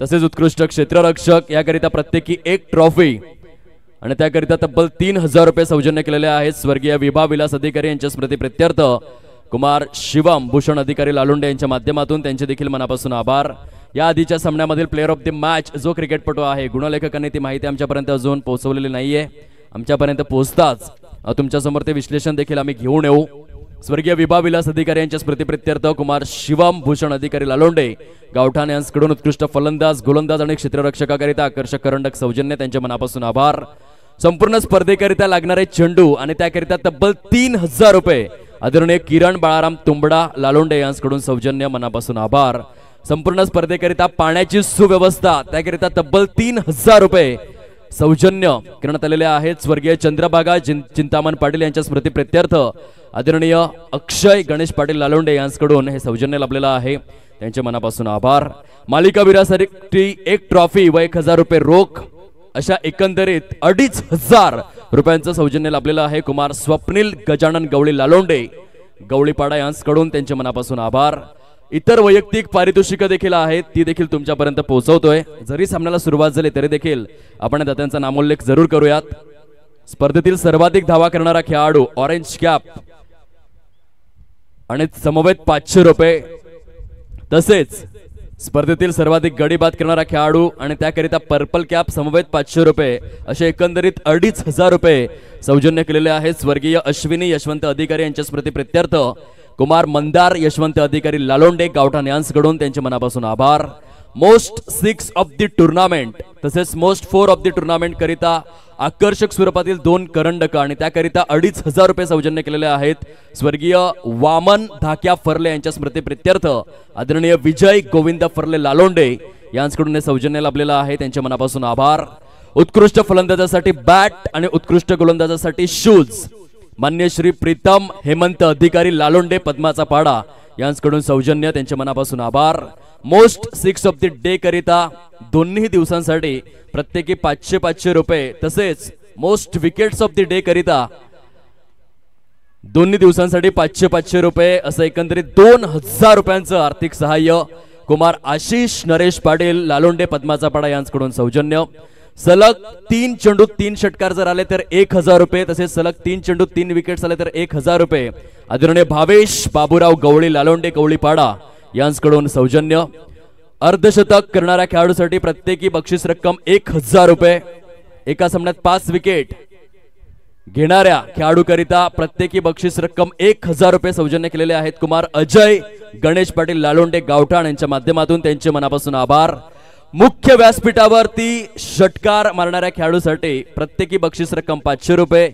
तसेच उत्कृष्ट क्षेत्ररक्षक याकरिता प्रत्येकी एक ट्रॉफी आणि त्याकरिता तब्बल 3,000 रुपये सौजन्य केलेले आहेत. स्वर्गीय विभा विलास अधिकारी यांच्या स्मृती प्रित्यर्थ कुमार शिवम भूषण अधिकारी लालोंडे यांच्या माध्यमातून त्यांचे देखील मनापासून आभार. या आधीच्या सामन्यामधील प्लेअर ऑफ द मॅच जो क्रिकेटपटू आहे, गुणलेखकांनी ती माहिती आमच्यापर्यंत अजून पोहोचवलेली नाहीये. आमच्यापर्यंत पोहोचताच तुमच्यासमोर ते विश्लेषण देखील आम्ही घेऊन येऊ. स्वर्गीय विभा विलास अधिकारी यांच्या स्मृतीप्रित्यर्थ कुमार शिवम भूषण अधिकारी लालोंडे गावठाण यांच्याकडून उत्कृष्ट फलंदाज, गोलंदाज आणि क्षेत्ररक्षकाकरिता आकर्षक करंडक सौजन्य त्यांच्या मनापासून आभार. संपूर्ण स्पर्धेकरिता लागणारे चेंडू आणि त्याकरिता तब्बल 3,000 रुपये आदरणीय किरण बाळाराम तुंबडा लालोंडे यांच्याकडून सौजन्य मनापासून आभार. संपूर्ण स्पर्धेकरिता पाण्याची सुव्यवस्था त्याकरिता तब्बल 3,000 रुपये सौजन्य करण्यात आलेले आहेत. स्वर्गीय चंद्रभागा चिंतामण पाटील यांच्या स्मृती प्रित्यर्थ आदरणीय अक्षय गणेश पाटील लालोंडे यांच्याकडून हे सौजन्य लाभलेलं आहे. त्यांच्या मनापासून आभार. मालिका वीरासाठी एक ट्रॉफी व 1,000 रुपये रोख अशा एकंदरीत 2,500 रुपयांचं सौजन्य लाभलेलं आहे. कुमार स्वप्नील गजानन गवळी लालोंडे गवळीपाडा यांच्याकडून त्यांच्या मनापासून आभार. इतर वैयक्तिक पारितोषिक देखील आहेत, ती देखील तुमच्यापर्यंत पोहोचवतोय. जरी सामन्याला सुरुवात झाली तरी देखील आपण दात्यांचा नामोल्लेख जरूर करूयात. स्पर्धेतील सर्वाधिक धावा करणारा खेळाडू ऑरेंज कॅप आणि समवेत 500 रुपये, तसेच स्पर्धेतील सर्वाधिक गडी बाद करणारा खेळाडू आणि त्याकरिता पर्पल कॅप समवेत 500 रुपये असे एकंदरीत 2,500 रुपये सौजन्य केलेले आहेत. स्वर्गीय अश्विनी यशवंत अधिकारी यांच्या स्मृती प्रित्यर्थ कुमार मंदार यशवंत अधिकारी लालोंडे गावठाण यांच्याकडून त्यांचे मनापासून आभार. मोस्ट 6 ऑफ द टुर्नामेंट तसेच मोस्ट 4 ऑफ द टुर्नामेंट करिता आकर्षक स्वरूपातील 2 करंडक आणि त्याकरिता 2,500 रुपये सौजन्य केलेले आहेत. स्वर्गीय वामन धाक्या फर्ले यांच्या स्मृती प्रित्यर्थ आदरणीय विजय गोविंद फर्ले लालोंडे यांच्याकडून हे सौजन्य लाभलेलं आहे. त्यांच्या मनापासून आभार. उत्कृष्ट फलंदाजासाठी बॅट आणि उत्कृष्ट गोलंदाजासाठी शूज मान्य श्री प्रीतम हेमंत अधिकारी लालोंडे पद्माचा पाडा यांच्याकडून सौजन्य त्यांच्या मनापासून आभार. मोस्ट 6 ऑफ द डे करिता दोन्ही दिवसांसाठी प्रत्येकी 500 रुपये तसेच most wickets of the day करिता दोन्ही दिवसांसाठी 500 रुपये असं एकंदरीत 2,000 रुपयांचं आर्थिक सहाय्य कुमार आशिष नरेश पाटील लालोंडे पद्माचा पाडा यांच्याकडून सौजन्य. सलग 3 चेंडू 3 षटकार जर आले तर 1,000 रुपये तसेच सलग 3 चेंडू 3 विकेट्स आले तर 1,000 रुपये आदरणीय भावेश बाबूराव गवळी लालोंडे गवळीपाडा यांच्याकडून सौजन्य. अर्धशतक करणाऱ्या खेळाडूसाठी प्रत्येकी बक्षीस रक्कम 1,000 रुपये. एका सामन्यात 5 विकेट घेणाऱ्या खेळाडूकरिता प्रत्येकी बक्षीस रक्कम 1,000 रुपये सौजन्य केलेले आहेत. कुमार अजय गणेश पाटील लालोंडे गावठाण यांच्या माध्यमातून त्यांचे मनापासून आभार. मुख्य व्यासपीठावरती षटकार मारणाऱ्या खेळाडूसाठी प्रत्येकी बक्षीस रक्कम 500 रुपये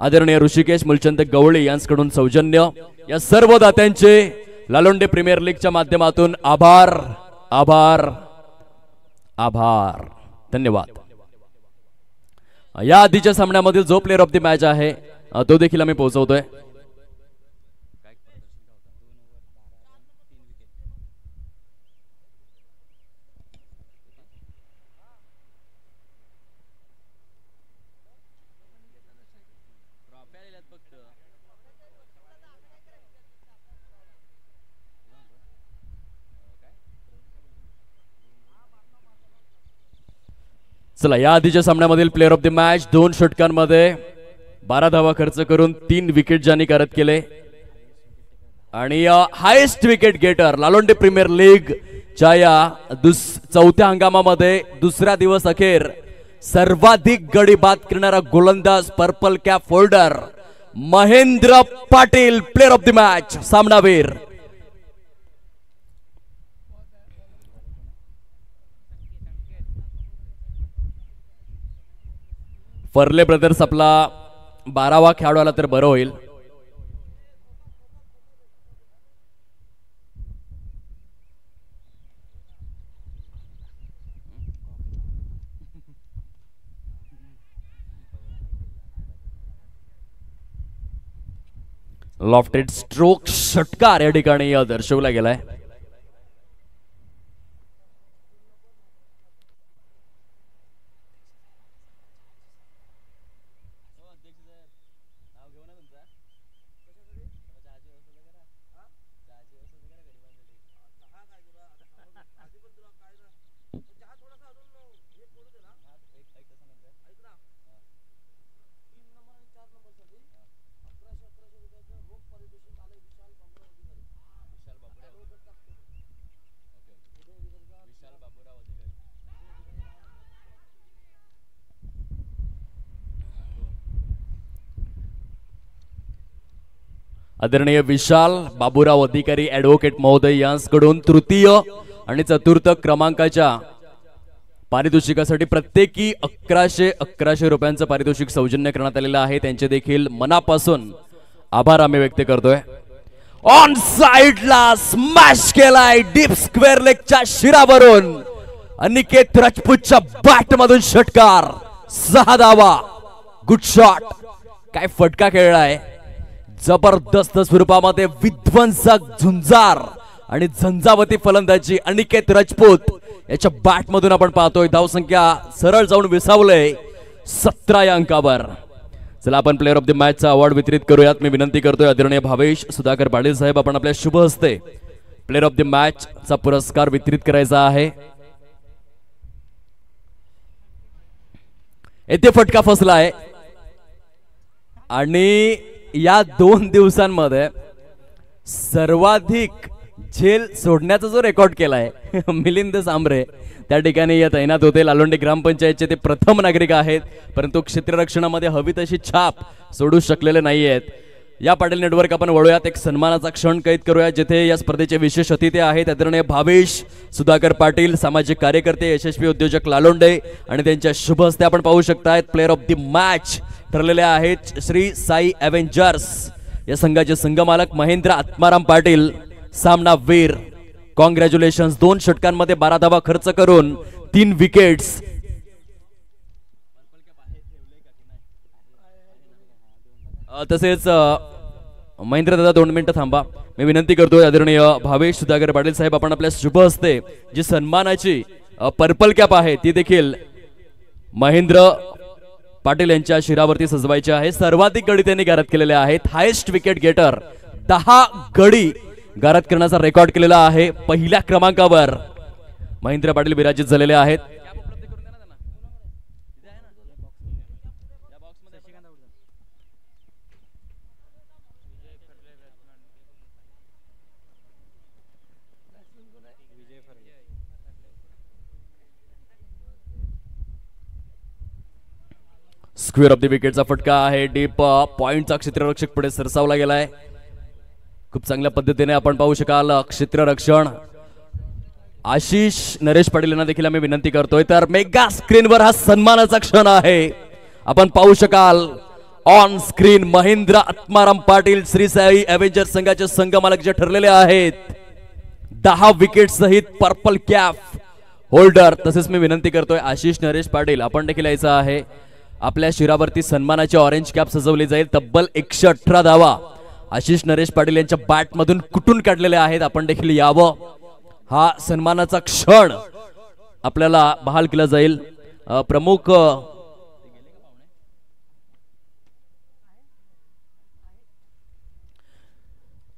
आदरणीय ऋषिकेश मुलचंद गवळी यांच्याकडून सौजन्य. या सर्व दात्यांचे लालोंडे प्रीमियर लीगच्या माध्यमातून आभार आभार आभार. धन्यवाद. या आधीच्या सामन्यामधील जो प्लेअर ऑफ द मॅच आहे तो देखील आम्ही पोहोचवतोय. चला, या आधीच्या सामन्यामधील प्लेअर ऑफ द मॅच 2 षटकांमध्ये 12 धावा खर्च करून 3 विकेट ज्यांनी करत केले आणि highest wicket getter Lalonde premier league च्या या 4थ्या हंगामामध्ये दुसऱ्या दिवस अखेर सर्वाधिक गडी बाद करणारा गोलंदाज purple cap holder Mahendra Patil player of the match सामनावीर. फर्ले ब्रदर्स आपला 12वा खेळाडू आला तर बरं होईल. लॉफ्टेड स्ट्रोक षटकार या ठिकाणी दर्शवला गेलाय. आदरणीय विशाल बाबूराव अधिकारी ऍडव्होकेट महोदय यांकडून तृतीय आणि चतुर्थ क्रमांकाच्या पारितोषिकासाठी प्रत्येकी 1100 रुपयांचं पारितोषिक सौजन्य करण्यात आलेलं आहे. त्यांचे देखील मनापासून आभार आम्ही व्यक्त करतोय. ऑन साइडला स्मॅश केलाय डीप स्क्वेअर लेगच्या शिरावरून अनिकेत राजपूतच्या बॅट मधून षटकार. 6 धावा. Good shot. काय फटका खेळलाय. जबरदस्त स्वरूपामध्ये विध्वंसक झुंजार आणि झंझावती फलंदाजी अनिकेत राजपूत याच्या बॅट मधून आपण पाहतोय. धावसंख्या सरळ जाऊन विसावलंय 17 या अंकावर. चला आपण प्लेअर ऑफ द मॅचचा अवॉर्ड वितरित करूयात. मी विनंती करतोय आदरणीय भावेश सुधाकर पाटील साहेब आपण आपल्या शुभ हस्ते प्लेअर ऑफ द मॅच चा पुरस्कार वितरित करायचा आहे. येथे फटका फसला आहे आणि या 2 दिवसांमध्ये सर्वाधिक झेल सोडण्याचा जो रेकॉर्ड केलाय मिलिंद सांबरे त्या ठिकाणी या तैनात होते. लालोंडी ग्रामपंचायतचे ते प्रथम नागरिक आहेत परंतु क्षेत्ररक्षणामध्ये हवी तशी छाप सोडू शकलेले नाही आहेत. या पाटील नेटवर्क आपण वळूयात. एक सन्मानाचा क्षण कैद करूया जिथे या स्पर्धेचे विशेष अतिथी आहेत आदरणीय भावेश सुधाकर पाटील सामाजिक कार्यकर्ते यशस्वी उद्योजक लालोंडे आणि त्यांच्या शुभ हस्ते आपण पाहू शकतायत प्लेअर ऑफ द मॅच ठरलेले आहेत श्री साई एव्हेंजर्स या संघाचे संघमालक महेंद्र आत्माराम पाटील. सामना वीर कॉंग्रॅच्युलेशन्स. 2 षटकांमध्ये 12 धावा खर्च करून 3 विकेट्स. तसेच महेंद्र दादा 2 मिनिटं थांबा. मी विनंती करतोय आदरणीय भावेश सुधाकर पाटील साहेब आपण आपल्या शुभ हस्ते जी सन्मानाची पर्पल कॅप आहे ती देखील महेंद्र पाटील यांच्या शिरावरती सजवायचे आहे. सर्वाधिक गडी त्यांनी गारद केलेले आहेत. हायेस्ट विकेट गेटर 10 गडी गारद करण्याचा रेकॉर्ड केलेला आहे. पहिल्या क्रमांकावर महेंद्र पाटील विराजित झालेले आहेत. स्क्वेअर ऑफ द विकेटचा फटका आहे. डीप पॉइंटचा क्षेत्ररक्षक पुढे सरसावला गेलाय. खूप चांगल्या पद्धतीने आपण पाहू शकाल क्षेत्ररक्षण. आशिष नरेश पाटील यांना देखील आम्ही विनंती करतोय. तर मेगा स्क्रीनवर हा सन्मानाचा क्षण आहे. आपण पाहू शकाल ऑन स्क्रीन महेंद्र आत्माराम पाटील श्री साई एव्हेंजर संघाचे संघमालक जे ठरलेले आहेत 10 विकेट सहित पर्पल कॅप होल्डर. तसेच मी विनंती करतोय आशिष नरेश पाटील आपण देखील यायचं आहे. आपल्या शिरावरती सन्मानाची ऑरेंज कॅप सजवली जाईल. तब्बल 118 धावा आशिष नरेश पाटील यांच्या बॅट मधून कुठून काढलेले आहेत. आपण देखील यावं. हा सन्मानाचा क्षण आपल्याला बहाल केला जाईल. प्रमुख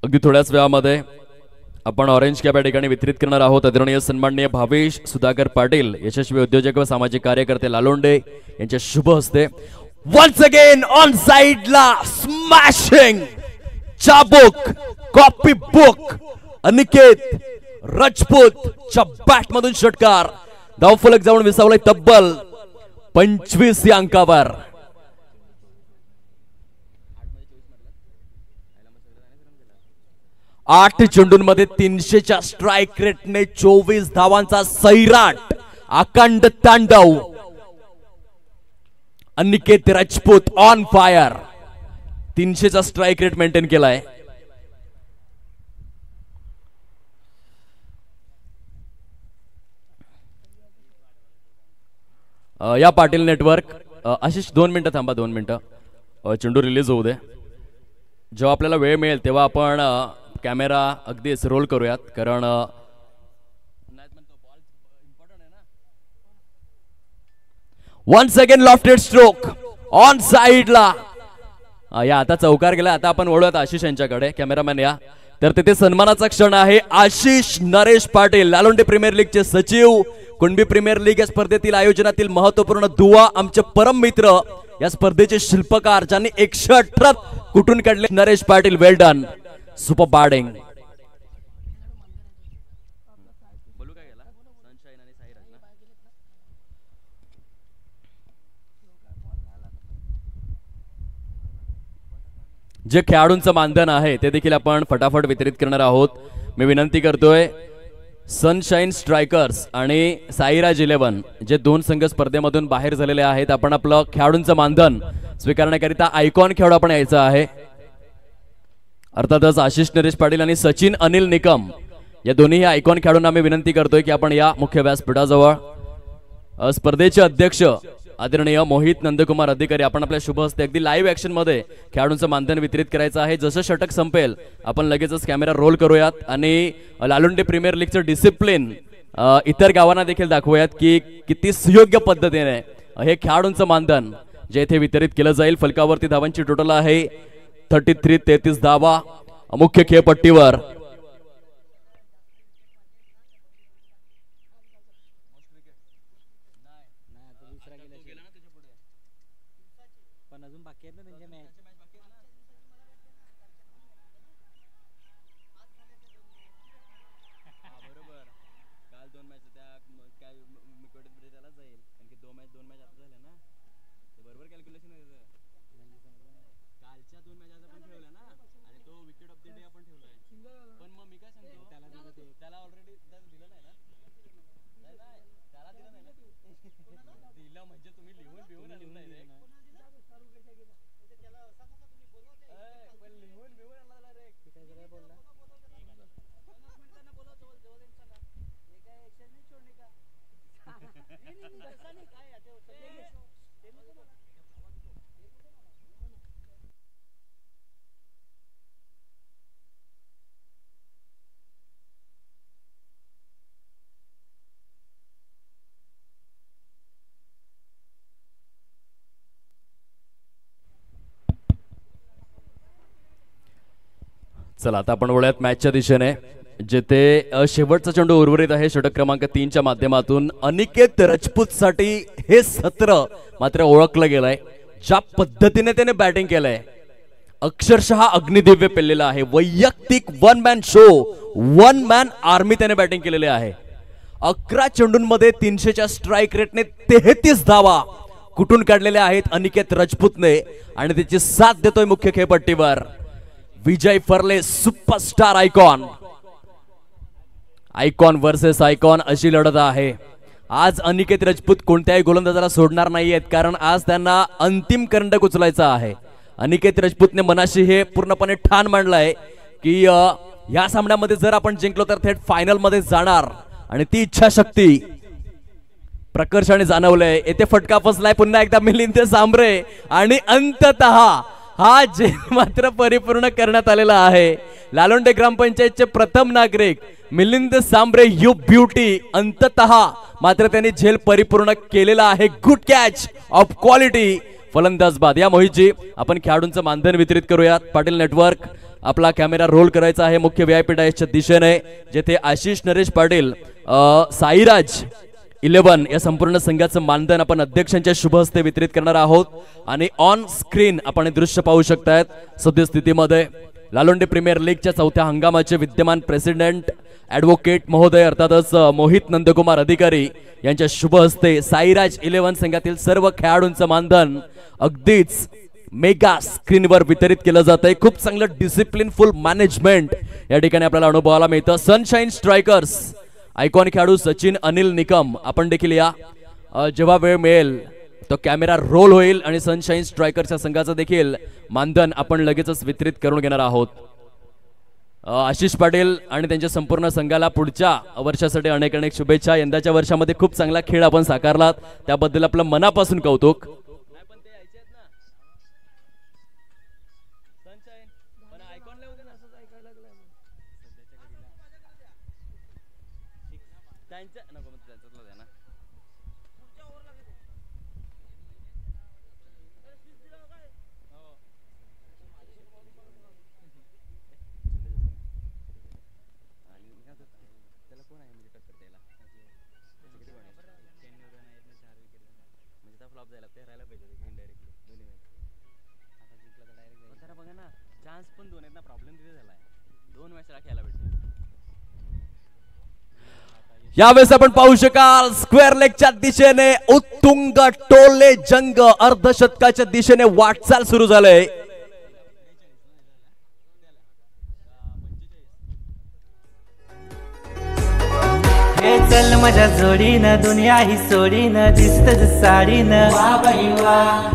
अगदी थोड्याच वेळामध्ये आपण ऑरेंज कॅप या ठिकाणी वितरित करणार आहोत. आदरणीय सन्माननीय भावेश सुधाकर पाटील यशस्वी उद्योजक व सामाजिक कार्यकर्ते लालोंडे यांच्या शुभ हस्ते. वन्स अगेन ऑन साइडला स्मॅशिंग चाबुक कॉपी बुक अनिकेत राजपूत च्या बॅट मधून षटकार. धावफलक जाऊन विसावलाय तब्बल 25 या अंकावर. आठ चेंडूंमध्ये 300च्या स्ट्राईक रेटने 24 धावांचा सैराट अखंड तांडव. अनिकेत राजपूत ऑन फायर, 300चा स्ट्राईक रेट मेंटेन केलाय. या पाटील नेटवर्क आशिष 2 मिनिटं थांबा, 2 मिनिटं चेंडू रिलीज होऊ दे. जेव्हा आपल्याला वेळ मिळेल तेव्हा आपण कॅमेरा अगदीच रोल करूयात, कारण once again lofted stroke on साइडला. या आता चौकार गेला. आता आपण वळूयात आशिष यांच्याकडे. कॅमेरामॅन या. तर तिथे सन्मानाचा क्षण आहे. आशिष नरेश पाटील, लालोंडे प्रीमियर लीगचे सचिव, कुणबी प्रीमियर लीग या स्पर्धेतील आयोजनातील महत्वपूर्ण दुवा, आमचे परम मित्र, या स्पर्धेचे शिल्पकार, ज्यांनी 118 कुठून काढले. नरेश पाटील, वेल डन, सुपर बॅटिंग. जे खेळाडूंचं मानधन आहे ते देखील आपण फटाफट वितरित करणार आहोत. मी विनंती करतोय, सनशाईन स्ट्रायकर्स आणि साईराज 11 जे 2 संघ स्पर्धेमधून बाहेर झालेले आहेत, आपण आपलं खेळाडूंचं मानधन स्वीकारण्याकरिता आयकॉन खेळाडू आपण यायचं आहे. अर्थातच आशिष नरेश पाटील आणि सचिन अनिल निकम या दोन्ही आयकॉन खेळाडूंना मी विनंती करतोय की आपण या मुख्य व्यासपीठाजवळ. स्पर्धेचे अध्यक्ष आदरणीय मोहित नंदकुमार अधिकारी, आपण आपल्या शुभ हस्ते अगदी लाईव्ह ऍक्शन मध्ये खेळाडूंचं मानधन वितरित करायचं आहे. जसं षटक संपेल आपण लगेचच कॅमेरा रोल करूयात आणि लालोंडे प्रीमियर लीगचं डिसिप्लिन इतर गावांना देखील दाखवूयात की किती सुयोग्य पद्धतीने हे खेळाडूंचं मानधन जे इथे वितरित केलं जाईल. फलकावरती धावांची टोटल आहे 33 धावा मुख्य खेळपट्टीवर. चला आता आपण वळूयात मॅचच्या दिशेने, जेथे शेवटचा चेंडू उर्वरित आहे. षटक क्रमांक 3च्या माध्यमातून अनिकेत राजपूत साठी हे सत्र मात्र ओळखलं गेलंय. ज्या पद्धतीने त्याने बॅटिंग केलंय अक्षरशः अग्निदिव्य पेललेला आहे. वैयक्तिक 1 मॅन शो, 1 मॅन आर्मी त्याने बॅटिंग केलेली आहे. 11 चेंडूंमध्ये 300च्या स्ट्राईक रेटने 33 धावा कुठून काढलेल्या आहेत अनिकेत राजपूतने आणि त्याची साथ देतोय मुख्य खेळपट्टीवर Vijay Farle, superstar icon. Icon versus icon अशी लढत आहे. आज अनिकेत राजपूत कोणत्याही गोलंदाजाला सोडणार नाहीयेत, कारण आज त्यांना अंतिम करंडक उचलायचा आहे. अनिकेत राजपूतने मनाशी हे पूर्णपणे ठाण मांडलंय की या सामन्यामध्ये जर आपण जिंकलो तर थेट फायनल मध्ये जाणार आणि ती इच्छाशक्ती प्रकर्षाने जाणवलंय. येथे फटका फसलाय पुन्हा एकदा मिलिंद सांबरे आणि अंततः हा जेल मात्र परिपूर्ण करण्यात आलेला आहे. लालोंडे ग्रामपंचायतचे प्रथम नागरिक मिलिंद सांबरे यू ब्युटी, अंततः मात्र त्यांनी झेल परिपूर्ण केलेला आहे. गुड कॅच ऑफ क्वालिटी फलंदाज बाद. या मोहितजी आपण खेळाडूंचं मानधन वितरित करूयात. पाटील नेटवर्क आपला कॅमेरा रोल करायचा आहे मुख्य व्हीआयपी डायसच्या दिशेने, जेथे आशिष नरेश पाटील साईराज 11 या संपूर्ण संघाचं मानधन आपण अध्यक्षांच्या शुभ हस्ते वितरित करणार आहोत. आणि ऑन स्क्रीन आपण हे दृश्य पाहू शकतायत. सद्यस्थितीमध्ये लालोंडे प्रीमियर लीगच्या 4थ्या हंगामाचे विद्यमान प्रेसिडेंट ॲडव्होकेट महोदय अर्थातच मोहित नंदकुमार अधिकारी यांच्या शुभ हस्ते साईराज 11 संघातील सर्व खेळाडूंचं मानधन अगदीच मेगा स्क्रीनवर वितरित केलं जात आहे. खूप चांगलं डिसिप्लिन फुल मॅनेजमेंट या ठिकाणी आपल्याला अनुभवायला मिळतं. सनशाईन स्ट्रायकर्स आयकॉन खेळाडू सचिन अनिल निकम आपण देखील या. जेव्हा वेळ मिळेल तो कॅमेरा रोल होईल आणि सनशाईन स्ट्रायकरच्या संघाचं देखील मानधन आपण लगेचच वितरित करून घेणार आहोत. आशिष पाटील आणि त्यांच्या संपूर्ण संघाला पुढच्या वर्षासाठी अनेक अनेक शुभेच्छा. यंदाच्या वर्षामध्ये खूप चांगला खेळ आपण साकारलात, त्याबद्दल आपलं मनापासून कौतुक. यावेळेस आपण पाहू शकाल स्क्वेअर लेगच्या दिशेने उत्तुंग टोले जंग अर्धशतकाच्या दिशेने वाटचाल सुरू झालंय. चल माझ्या जोडीनं दुनिया ही सोडीनं दिसत साडीनं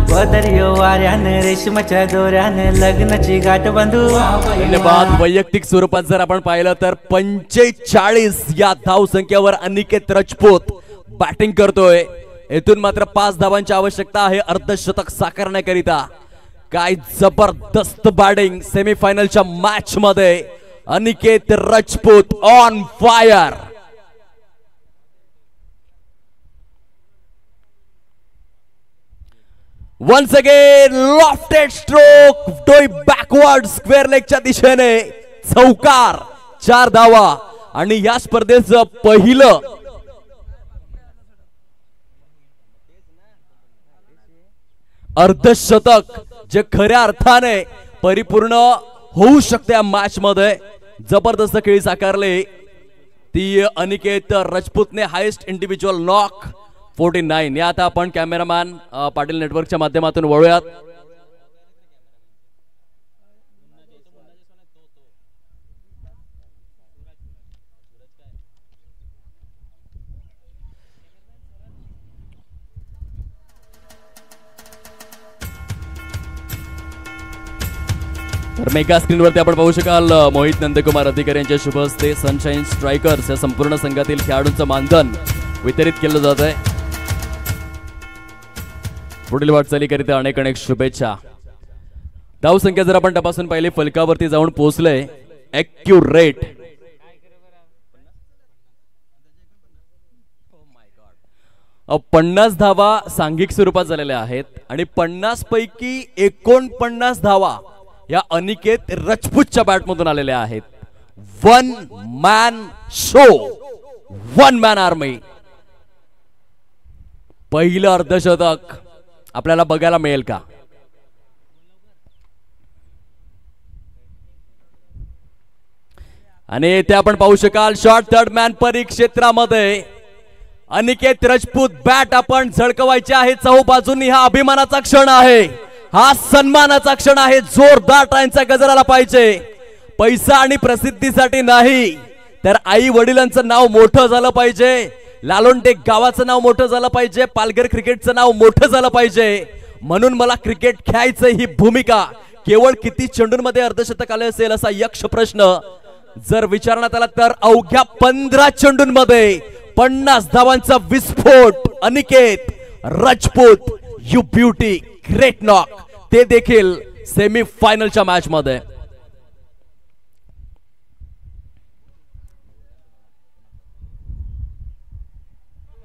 बदरियो वाऱ्यानं रेशमाच्या दोऱ्यानं लग्नाची गाठ बांधू. धन्यवाद. वैयक्तिक स्वरूपात जर आपण पाहिलं तर 45 या धाव संख्येवर अनिकेत राजपूत बॅटिंग करतोय. येथून मात्र 5 धावांची आवश्यकता आहे अर्धशतक साकारण्याकरिता. काय जबरदस्त बॅटिंग सेमीफायनलच्या मॅच मध्ये Aniket Rajput on fire. Once again lofted stroke doing backward square leg च्या दिशेने चौकार 4 धावा आणि या स्पर्धेचं पहिलं अर्धशतक जे खऱ्या अर्थाने परिपूर्ण होऊ शकते या मॅच मध्ये. जबरदस्त खेळी साकारले ती अनिकेत राजपूतने. Highest individual knock 49. या आता आपण कॅमेरामॅन पाटील नेटवर्कच्या माध्यमातून वळूयात. तर मेगा स्क्रीनवरती आपण पाहू शकाल मोहित नंदकुमार अधिकारी यांच्या शुभ हस्ते सनशाईन स्ट्रायकर्स या संपूर्ण संघातील खेळाडूंचं मानधन वितरित केलं जात आहे. पुढील वाटचालीकरिता अनेक अनेक शुभेच्छा. धावसंख्या जर आपण तपासून पाहिली फलकावरती जाऊन पोहोचले ॲक्युरेट 50 धावा सांघिक स्वरूपात झालेल्या आहेत आणि 50 पैकी 49 धावा या अनिकेत राजपूतच्या बॅटमधून आलेल्या आहेत. 1 मॅन शो, 1 मॅन आर्मी. पहिलं अर्धशतक आपल्याला बघायला मिळेल का? आणि इथे आपण पाहू शकाल शॉर्ट थर्ड मॅन परिक्षेत्रामध्ये अनिकेत राजपूत बॅट आपण झळकवायचे आहे चहूबाजूंनी. हा अभिमानाचा क्षण आहे, हा सन्मानाचा क्षण आहे. जोरदार टाळ्यांचा गजर आला पाहिजे. पैसा आणि प्रसिद्धीसाठी नाही तर आई वडिलांचं नाव मोठं झालं पाहिजे, लालोंटे गावाचं नाव मोठं झालं पाहिजे, पालघर क्रिकेटचं नाव मोठं झालं पाहिजे. म्हणून मला क्रिकेट खेळायचं ही भूमिका. केवळ किती चेंडूंमध्ये अर्धशतक आले असेल असा यक्ष प्रश्न जर विचारण्यात आला तर अवघ्या 15 चेंडूंमध्ये 50 धावांचा विस्फोट. Aniket Rajput you beauty, great knock, ते देखील सेमी फायनलच्या मॅच मध्ये.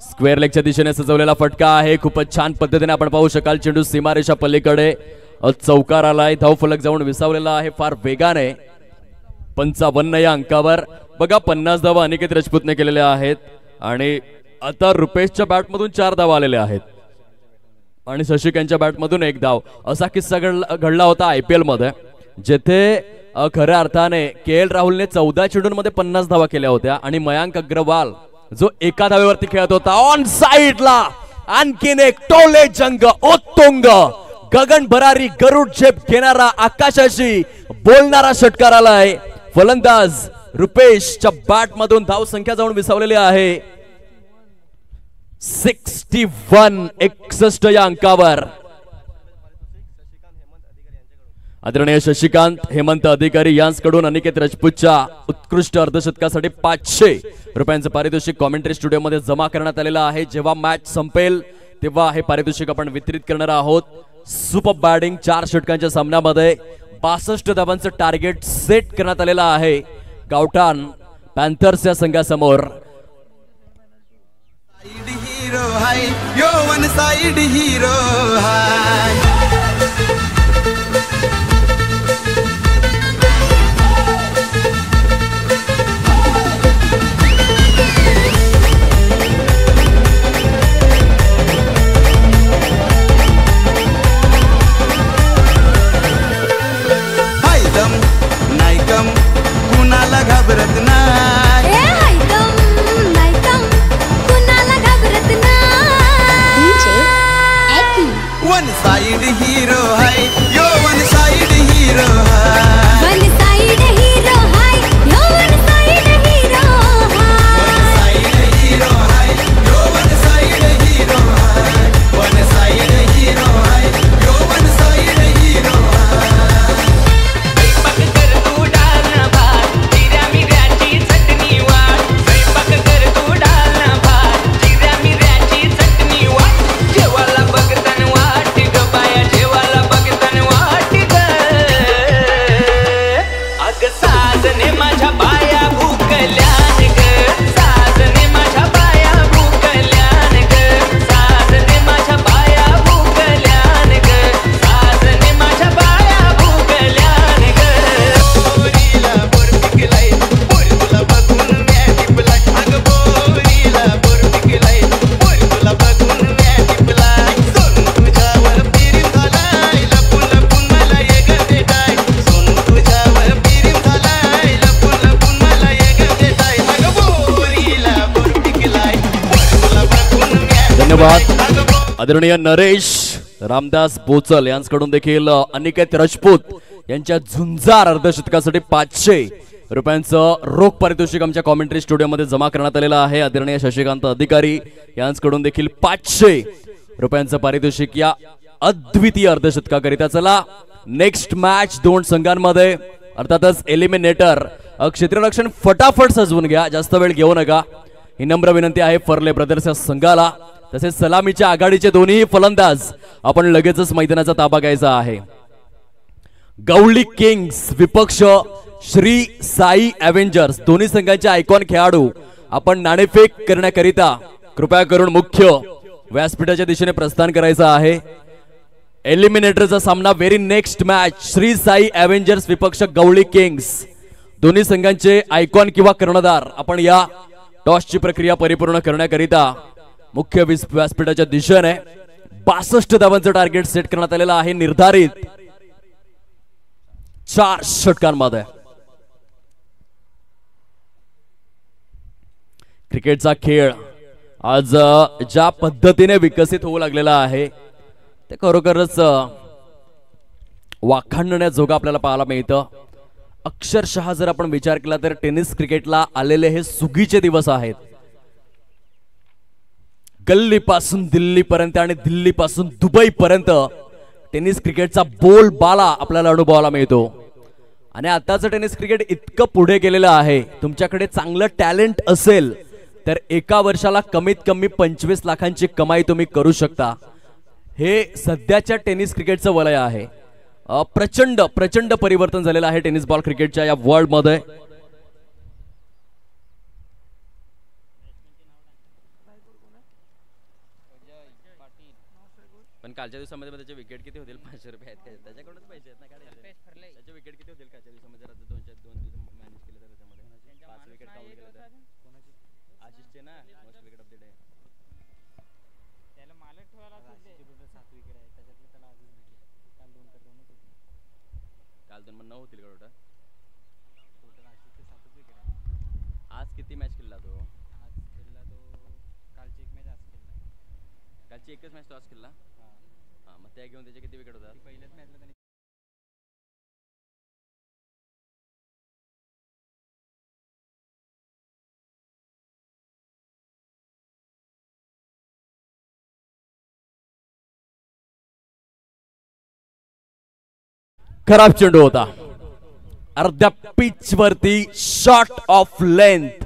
स्क्वेअर लेगच्या दिशेने सजवलेला फटका आहे. खूपच छान पद्धतीने आपण पाहू शकाल चेंडू सीमारेषा पलीकडे चौकार आलाय. धावफलक जाऊन विसावलेला आहे फार वेगाने. 55 या अंकावर. बघा 50 धावा अनिकेत राजपूतने केलेल्या आहेत आणि आता रुपेशच्या बॅटमधून 4 धावा आलेल्या आहेत आणि शशिक यांच्या बॅटमधून 1 धाव. असा किस्सा घडला होता IPL मध्ये जेथे खऱ्या अर्थाने KL राहुलने 14 चेंडूंमध्ये 50 धावा केल्या होत्या आणि मयांक अग्रवाल जो एका धावेवरती खेळत होता. ऑन साइडला आणखीन एक टोले जंग उत्तुंग गगन भरारी गरुड झेप घेणारा आकाशाशी बोलणारा षटकार आलाय. फलंदाज रुपेशच्या बॅट मधून धाव संख्या जाऊन विसावलेली आहे 61 या अंकावर आदरणीय शशिकांत हेमंत अधिकारी यांच्याकडून अनिकेत राजपूतच्या उत्कृष्ट अर्धशतकासाठी 500 रुपयांचं पारितोषिक कॉमेंट्री स्टुडिओमध्ये जमा करण्यात आलेलं आहे. जेव्हा मॅच संपेल तेव्हा हे पारितोषिक आपण वितरित करणार आहोत. सुपर बॅटिंग 4 षटकांच्या सामन्यामध्ये 62 धावांचं टार्गेट सेट करण्यात आलेलं आहे गावठाण पॅन्थर्स या संघासमोर. हीरो हाय यो वन साइड हीरो हाय. कुणाला घाबरत नाही वन साइड हीरो हाय यो वन साइड हीरो हाय. वन साइड हीरो हाय यो वन साइड हीरो हाय. वन साइड हीरो हाय यो वन साइड हीरो हाय. वन साइड हीरो हाय यो वन साइड हीरो हाय. आदरणीय नरेश रामदास बोचल यांच्याकडून देखील अनिकेत राजपूत यांच्या झुंजार अर्धशतकासाठी 500 रुपयांचं रोख पारितोषिक आमच्या कॉमेंट्री स्टुडिओमध्ये जमा करण्यात आलेलं आहे. आदरणीय शशिकांत अधिकारी यांच्याकडून देखील 500 रुपयांचं पारितोषिक या अद्वितीय अर्धशतकाकरिता. चला नेक्स्ट मॅच 2 संघांमध्ये अर्थातच एलिमिनेटर. क्षेत्ररक्षण फटाफट सजवून घ्या, जास्त वेळ घेऊ नका ही नम्र विनंती आहे फर्ले ब्रदर्स या संघाला. तसेच सलामीच्या आघाडीचे दोन्ही फलंदाज आपण लगेचच मैदानाचा ताबा घ्यायचा आहे. गवळी किंग्स विपक्ष श्री साई एव्हेंजर्स. दोन्ही संघांचे आयकॉन खेळाडू आपण नाणेफेक करण्याकरिता कृपया करून मुख्य व्यासपीठाच्या दिशेने प्रस्थान करायचं आहे. एलिमिनेटरचा सामना very next match Shri Sai Avengers विपक्ष गवळी किंग्स. दोन्ही संघांचे आयकॉन किंवा कर्णधार आपण या टॉसची प्रक्रिया परिपूर्ण करण्याकरिता मुख्य व्यासपीठाच्या दिशेने 62 धावांचं टार्गेट सेट करण्यात आलेलं आहे निर्धारित 4 षटकांमध्ये. क्रिकेटचा खेळ आज ज्या पद्धतीने विकसित होऊ लागलेला आहे ते खरोखरच वाखाणण्याजोगं आपल्याला पाहायला मिळतं. अक्षरशः जर आपण विचार केला तर टेनिस क्रिकेटला आलेले हे सुगीचे दिवस आहेत. गल्लीपासून दिल्लीपर्यंत आणि दिल्लीपासून दुबईपर्यंत टेनिस क्रिकेटचा बोलबाला आपल्याला अनुभवायला मिळतो. आणि आताचं टेनिस क्रिकेट इतकं पुढे गेलेलं आहे, तुमच्याकडे चांगलं टॅलेंट असेल तर एका वर्षाला कमीत कमी 25 लाखांची कमाई तुम्ही करू शकता. हे सध्याच्या टेनिस क्रिकेटचं वलय आहे. प्रचंड प्रचंड परिवर्तन झालेलं आहे टेनिस बॉल क्रिकेटच्या या वर्ल्ड मध्ये. पण कालच्या दिवसामध्ये त्याचे विकेट किती होतील? 500 रुपये आहेत काय? त्याच्याकडूनच पैसे आहेत ना काय? त्याचे विकेट किती होतील कालच्या दिवसामध्ये? जर 2 दिवस मॅनेज केले तर त्याच्यामध्ये 5 विकेट काउंट केले तर आशिषचे ना most wicket of the day. त्याला मालक ठेवायला असेल 7 विकेट आहेत त्याच्यातले त्याला अजून काल 2 तर 2च होते. काल 2 मग 9 होतील का टोटल? टोटल आशिषचे 7च विकेट आहेत. आज किती मॅच खेळला तो? आज खेळला तो कालची एक मॅच आज खेळला. कालची एकच मॅच तो आज खेळला. मग त्या घेऊन त्याचे किती विकेट होतात? पहिल्याच मॅचला खराब चेंडू होता. अर्ध्या पिच वरती शॉट ऑफ लेंथ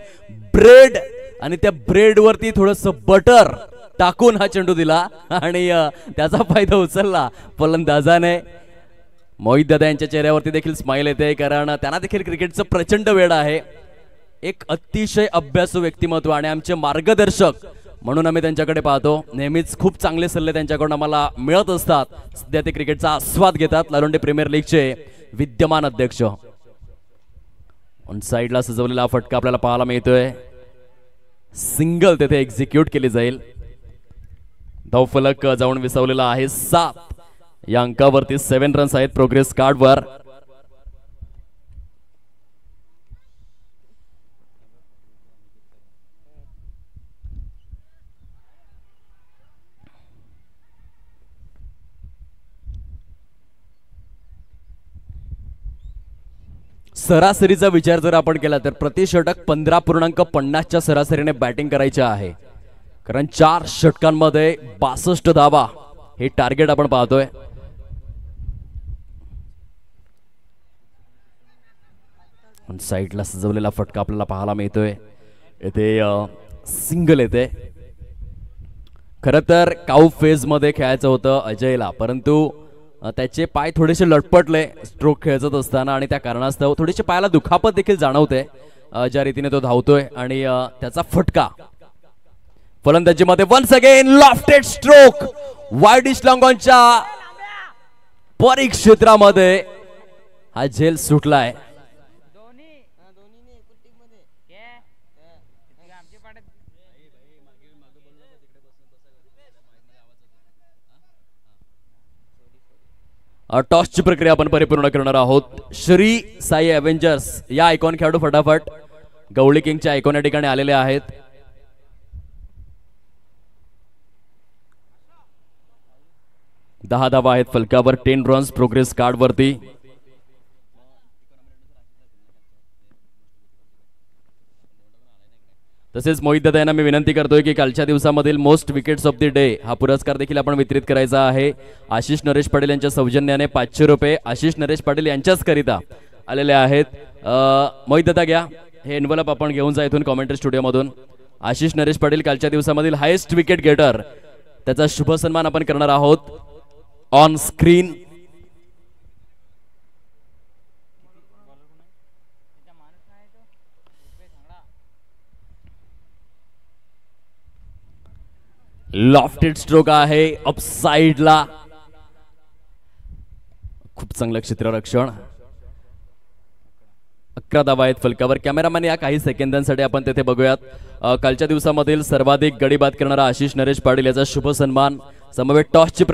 ब्रेड आणि त्या ब्रेड वरती थोडस बटर टाकून हा चेंडू दिला आणि त्याचा फायदा उचलला फलंदाजाने. मोहित दादा यांच्या चेहऱ्यावरती देखील स्माइल येते, कारण त्यांना देखील क्रिकेटचं प्रचंड वेड आहे. एक अतिशय अभ्यासू व्यक्तिमत्व आणि आमचे मार्गदर्शक म्हणून आम्ही त्यांच्याकडे पाहतो. नेहमीच खूप चांगले सल्ले त्यांच्याकडून आम्हाला मिळत असतात. सध्या ते क्रिकेटचा आस्वाद घेतात. लालोंडे प्रीमियर लीगचे विद्यमान अध्यक्ष. ऑन साइडला सजवलेला फटका आपल्याला पाहायला मिळतोय. सिंगल तेथे एक्झिक्यूट केली जाईल. धावफलक जाऊन विसवलेला आहे 7. या अंकावरती 7 रन्स आहेत प्रोग्रेस कार्डवर. सरासरीचा विचार जर आपण केला तर प्रति षटक 15.50च्या सरासरीने बॅटिंग करायची आहे, कारण 4 षटकांमध्ये 62 धावा हे टार्गेट आपण पाहतोय. साईडला सजवलेला फटका आपल्याला पाहायला मिळतोय. येथे सिंगल येते. खरं तर काऊ फेज मध्ये खेळायचं होतं अजयला, परंतु त्याचे पाय थोडेसे लटपटले स्ट्रोक खेळत असताना आणि त्या कारणास्तव थोडीशी पायाला दुखापत देखील जाणवते ज्या रीतीने तो धावतोय. आणि त्याचा फटका फलंदाजीमध्ये once again lofted stroke wideish लॉंगॉनच्या परिक्षेत्रामध्ये हा झेल सुटलाय. टॉसची प्रक्रिया आपण परिपूर्ण करणार आहोत. श्री साई अव्हेंजर्स या आयकॉन खेळाडू फटाफट गवळी किंगच्या आयकॉन या ठिकाणी आलेले आहेत. दहा धावा आहेत फलकावर. 10 रन्स प्रोग्रेस कार्ड वरती. तसेच मोहित दादा यांना मी विनंती करतोय की कालच्या दिवसामधील most wickets of the day हा पुरस्कार देखील आपण वितरित करायचा आहे. आशिष नरेश पाटील यांच्या सौजन्याने 500 रुपये आशिष नरेश पाटील यांच्याच करिता आलेले आहेत. मोहित दादा घ्या हे एनवलप, आपण घेऊन जा इथून कॉमेंट्री स्टुडिओ मधून. आशिष नरेश पाटील कालच्या दिवसामधील हायेस्ट विकेट गेटर, त्याचा शुभ सन्मान आपण करणार आहोत ऑन स्क्रीन. लॉफ्टेड स्ट्रोक आहे अपसाइडला. खूप चांगलं क्षेत्ररक्षण. 11 धावा आहेत फलकावर. कॅमेरामॅन या काही सेकंदांसाठी आपण तेथे बघूयात. कालच्या दिवसामधील सर्वाधिक गडी बाद करणारा आशिष नरेश पाटील याचा शुभ सन्मान. समवेत टॉसची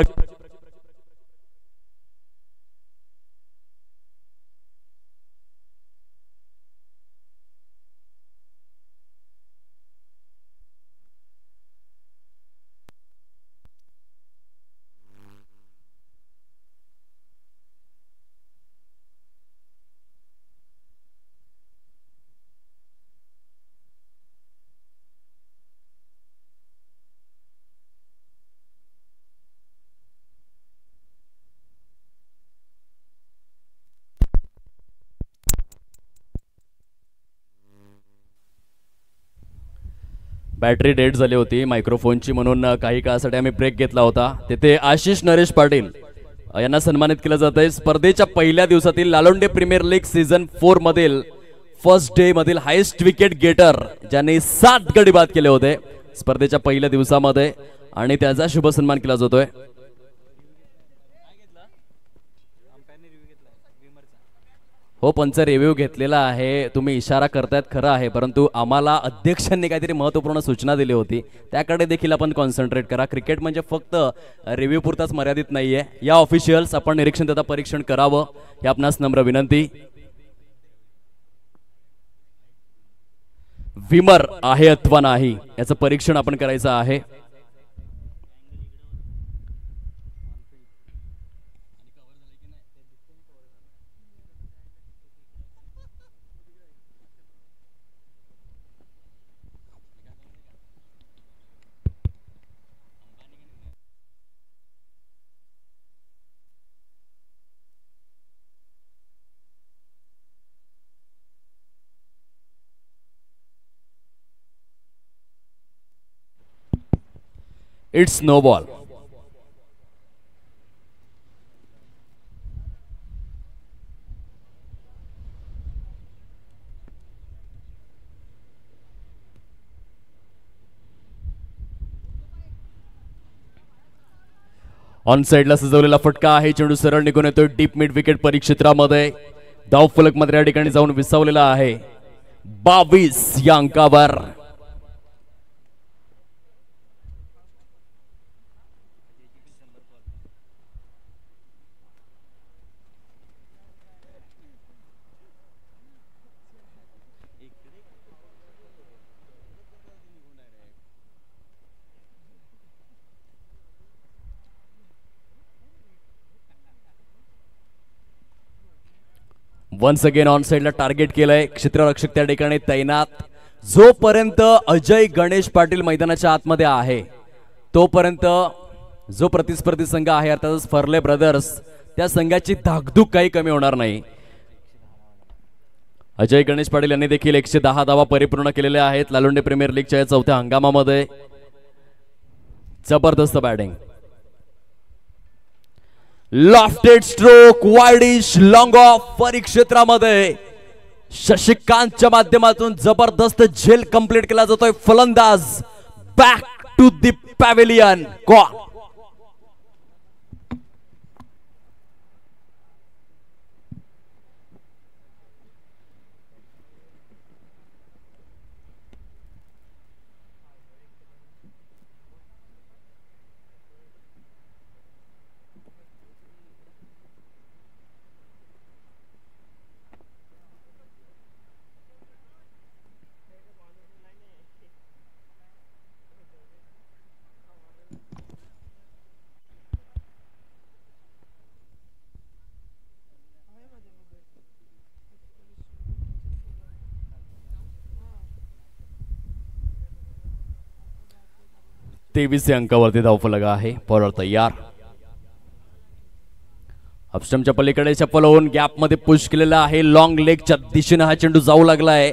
बॅटरी डेड झाली होती मायक्रोफोनची, म्हणून काही काळासाठी आम्ही ब्रेक घेतला होता. तेथे आशिष नरेश पाटील यांना सन्मानित केलं जात आहे. स्पर्धेच्या पहिल्या दिवसातील लालोंडे प्रीमियर लीग सीझन 4 मधील फर्स्ट डे मधील हायेस्ट विकेट गेटर ज्यांनी 7 गडी बाद केले होते स्पर्धेच्या पहिल्या दिवसामध्ये, आणि त्याचा शुभ सन्मान केला जातोय. हो, पंच रिव्ह्यू घेतलेला आहे. तुम्ही इशारा करतायत खरं आहे, परंतु आम्हाला अध्यक्षांनी काहीतरी महत्त्वपूर्ण सूचना दिली होती, त्याकडे देखील आपण कॉन्सन्ट्रेट करा. क्रिकेट म्हणजे फक्त रिव्ह्यू पुरताच मर्यादित नाहीये. या ऑफिशियल्स आपण निरीक्षण तथा परीक्षण करावं हे आपणास नम्र विनंती. विमर आहे अथवा नाही याचं परीक्षण आपण करायचं आहे. It's no ball. ऑन साइडला सजवलेला फटका आहे. चेंडू सरळ निघून येतोय डीप मिड विकेट परिक्षेत्रामध्ये. धावफलक मात्र या ठिकाणी जाऊन विसावलेला आहे 22 या अंकावर. वन्स अगेन ऑन साइडला टार्गेट केलंय. क्षेत्ररक्षक त्या ठिकाणी तैनात. जोपर्यंत अजय गणेश पाटील मैदानाच्या आतमध्ये आहे तोपर्यंत जो प्रतिस्पर्धी संघ आहे अर्थातच फर्ले ब्रदर्स त्या संघाची धाकधूक काही कमी होणार नाही. अजय गणेश पाटील यांनी देखील 110 धावा परिपूर्ण केलेल्या आहेत लालुंडे प्रीमियर लीगच्या या 4थ्या हंगामामध्ये. जबरदस्त batting. Lofted stroke wideish long off परिक्षेत्रामध्ये शशिकांतच्या माध्यमातून जबरदस्त झेल कंप्लीट केला जातोय. फलंदाज बॅक टू द पॅव्हेलियन. गॉल. तेवीस अंकावरती धावफलक आहे. बॉलर तयार. अपस्टमच्या पलीकडे चप्पल होऊन गॅप मध्ये पुश केलेला आहे. लॉंग लेगच्या दिशेने हा चेंडू जाऊ लागलाय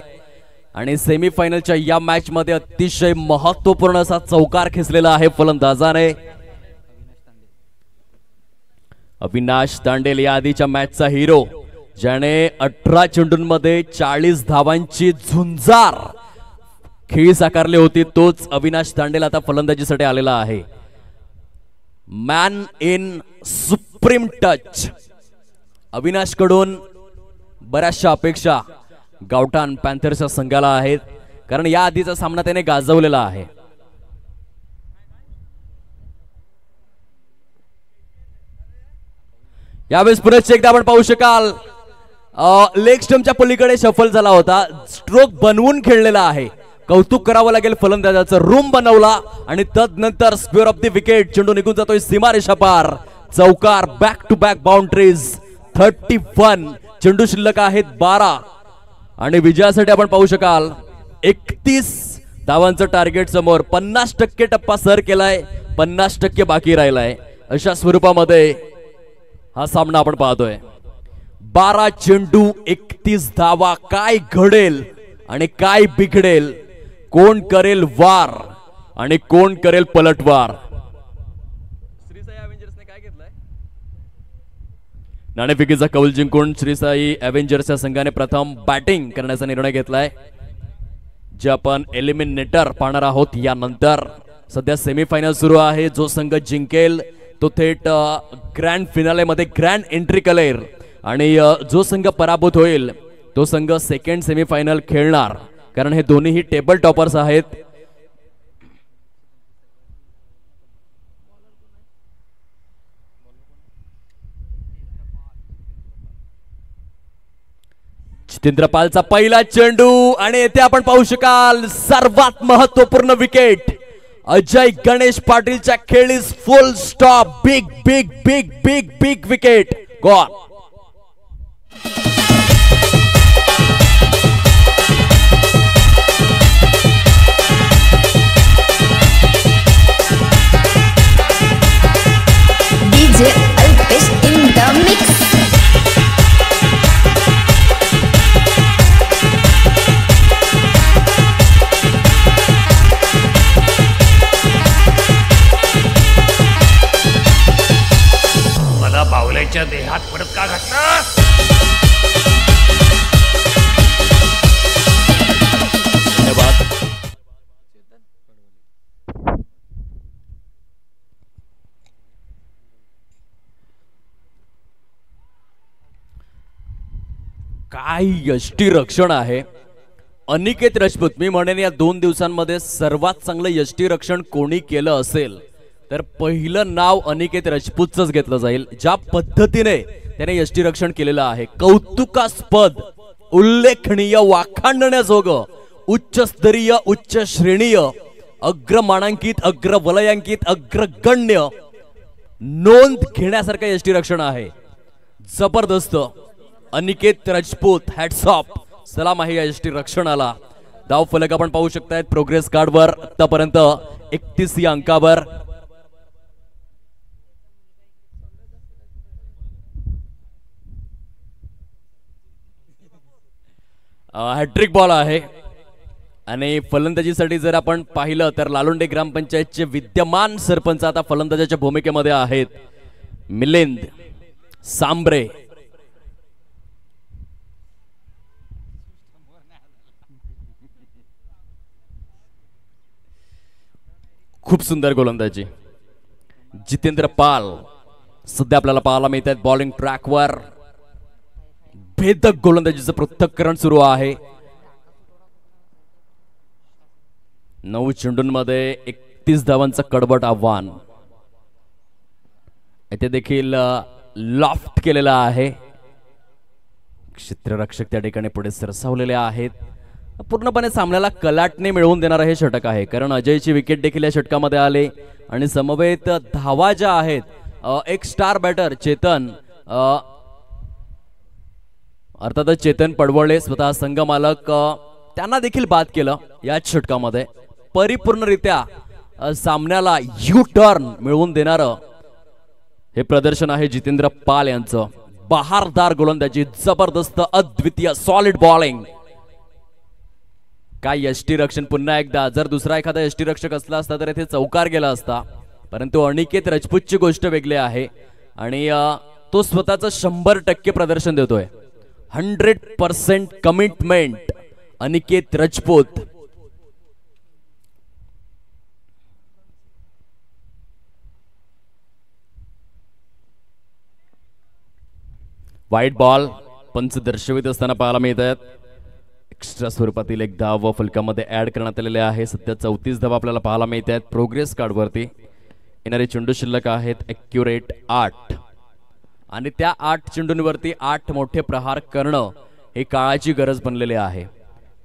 आणि सेमीफायनलच्या या मॅच मध्ये अतिशय महत्वपूर्ण असा चौकार खेचलेला आहे फलंदाजाने. अविनाश दांडेल या आधीच्या मॅचचा हिरो ज्याने 18 चेंडूंमध्ये 40 धावांची झुंजार खेळी साकारली होती तोच अविनाश दांडेल आता फलंदाजीसाठी आलेला आहे. Man in supreme touch. Avinash कडून बऱ्याचशा अपेक्षा गावठाण पॅन्थर्सच्या संघाला आहेत कारण या आधीचा सामना त्याने गाजवलेला आहे. यावेळेस पुन्हा एकदा आपण पाहू शकाल लेग स्टंपच्या पलीकडे शफल झाला होता. स्ट्रोक बनवून खेळलेला आहे. कौतुक करावं लागेल फलंदाजाचं. रूम बनवला आणि तदनंतर स्क्वेअर ऑफ द विकेट. चेंडू निघून जातोय सीमारेषा पार. चौकार. Back to back boundaries. 31. चेंडू शिल्लक आहेत 12 आणि विजयासाठी आपण पाहू शकाल 31 धावांचं टार्गेट समोर. 50% टप्पा सर केलाय. 50% बाकी राहिलाय. अशा स्वरूपामध्ये हा सामना आपण पाहतोय. 12 चेंडू 31 धावा. काय घडेल आणि काय बिघडेल. कोण करेल वार आणि कोण करेल पलटवार. नाणेफेकीचा कौल जिंकून श्रीसाई अव्हेंजर्सच्या संघाने प्रथम बॅटिंग करण्याचा निर्णय घेतलाय जे आपण एलिमिनेटर पाहणार आहोत यानंतर. सध्या सेमीफायनल सुरू आहे. जो संघ जिंकेल तो थेट ग्रँड फिनाले मध्ये ग्रँड एंट्री करेल आणि जो संघ पराभूत होईल तो संघ सेकंड सेमीफायनल खेळणार कारण हे दोन्हीही टेबल टॉपर्स आहेत. जितेंद्रपालचा पहिला चेंडू आणि येथे आपण पाहू शकाल सर्वात महत्वपूर्ण विकेट. अजय गणेश पाटीलच्या खेळीस full stop. Big big big big big wicket. गॉल. DJ Alpesh in the mix. काय यष्टीरक्षण आहे. अनिकेत राजपूत, मी म्हणेन या 2 दिवसांमध्ये सर्वात चांगलं यष्टीरक्षण कोणी केलं असेल तर पहिलं नाव अनिकेत राजपूतचंच घेतलं जाईल. ज्या पद्धतीने त्याने यष्टीरक्षण केलेलं आहे, कौतुकास्पद, उल्लेखनीय, वाखाणण्याजोगं, उच्चस्तरीय, उच्च श्रेणीय, अग्रमानांकित, अग्रवलयांकित, अग्रगण्य, नोंद घेण्यासारखं यष्टीरक्षण आहे. जबरदस्त. अनिकेत राजपूत, हॅट्स ऑफ, सलाम आहे या यष्टीरक्षणाला. धाव फलक आपण पाहू शकतायत प्रोग्रेस कार्डवर आतापर्यंत 31 या अंकावर. हॅट्रिक बॉल आहे आणि फलंदाजीसाठी जर आपण पाहिलं तर लालोंडे ग्रामपंचायतचे विद्यमान सरपंच आता फलंदाजाच्या भूमिकेमध्ये आहेत. मिलिंद सांबरे. खूप सुंदर गोलंदाजी. जितेंद्र पाल सध्या आपल्याला पाहायला मिळत आहेत बॉलिंग ट्रॅकवर. भेदक गोलंदाजीचं पृथक्करण सुरू आहे. 9 चेंडूंमध्ये 31 धावांचं कडबट आव्हान. इथे देखील लॉफ्ट केलेला आहे. क्षेत्ररक्षक त्या ठिकाणी पुढे सरसावलेले आहेत. पूर्णपणे सामन्याला कलाटणे मिळवून देणारं हे षटक आहे, कारण अजयची विकेट देखील या षटकामध्ये आले आणि समवेत धावा ज्या आहेत, एक स्टार बॅटर चेतन, अर्थातच चेतन पडवळे स्वतः संघ मालक, त्यांना देखील बाद केलं याच षटकामध्ये. परिपूर्णरित्या सामन्याला यू टर्न मिळवून देणारं हे प्रदर्शन आहे जितेंद्र पाल यांचं. बहारदार गोलंदाजी, जबरदस्त, अद्वितीय, सॉलिड बॉलिंग. काय यष्टीरक्षण. पुन्हा एकदा जर दुसरा एखादा यष्टीरक्षक असला असता तर इथे चौकार गेला असता, परंतु अनिकेत राजपूतची गोष्ट वेगळी आहे आणि तो स्वतःचं 100% प्रदर्शन देतोय. 100% commitment Aniket Rajput. White ball पंच दर्शवित असताना पाहायला मिळत आहेत. एक्स्ट्रा स्वरूपातील एक धाव फलकामध्ये ऍड करण्यात आलेले आहे. सध्या 34 धावा आपल्याला पाहायला मिळत आहेत प्रोग्रेस कार्डवरती. येणारे चेंडू शिल्लक आहेत ॲक्युरेट 8 आणि त्या 8 चेंडूंवरती 8 मोठे प्रहार करणं हे काळाची गरज बनलेली आहे,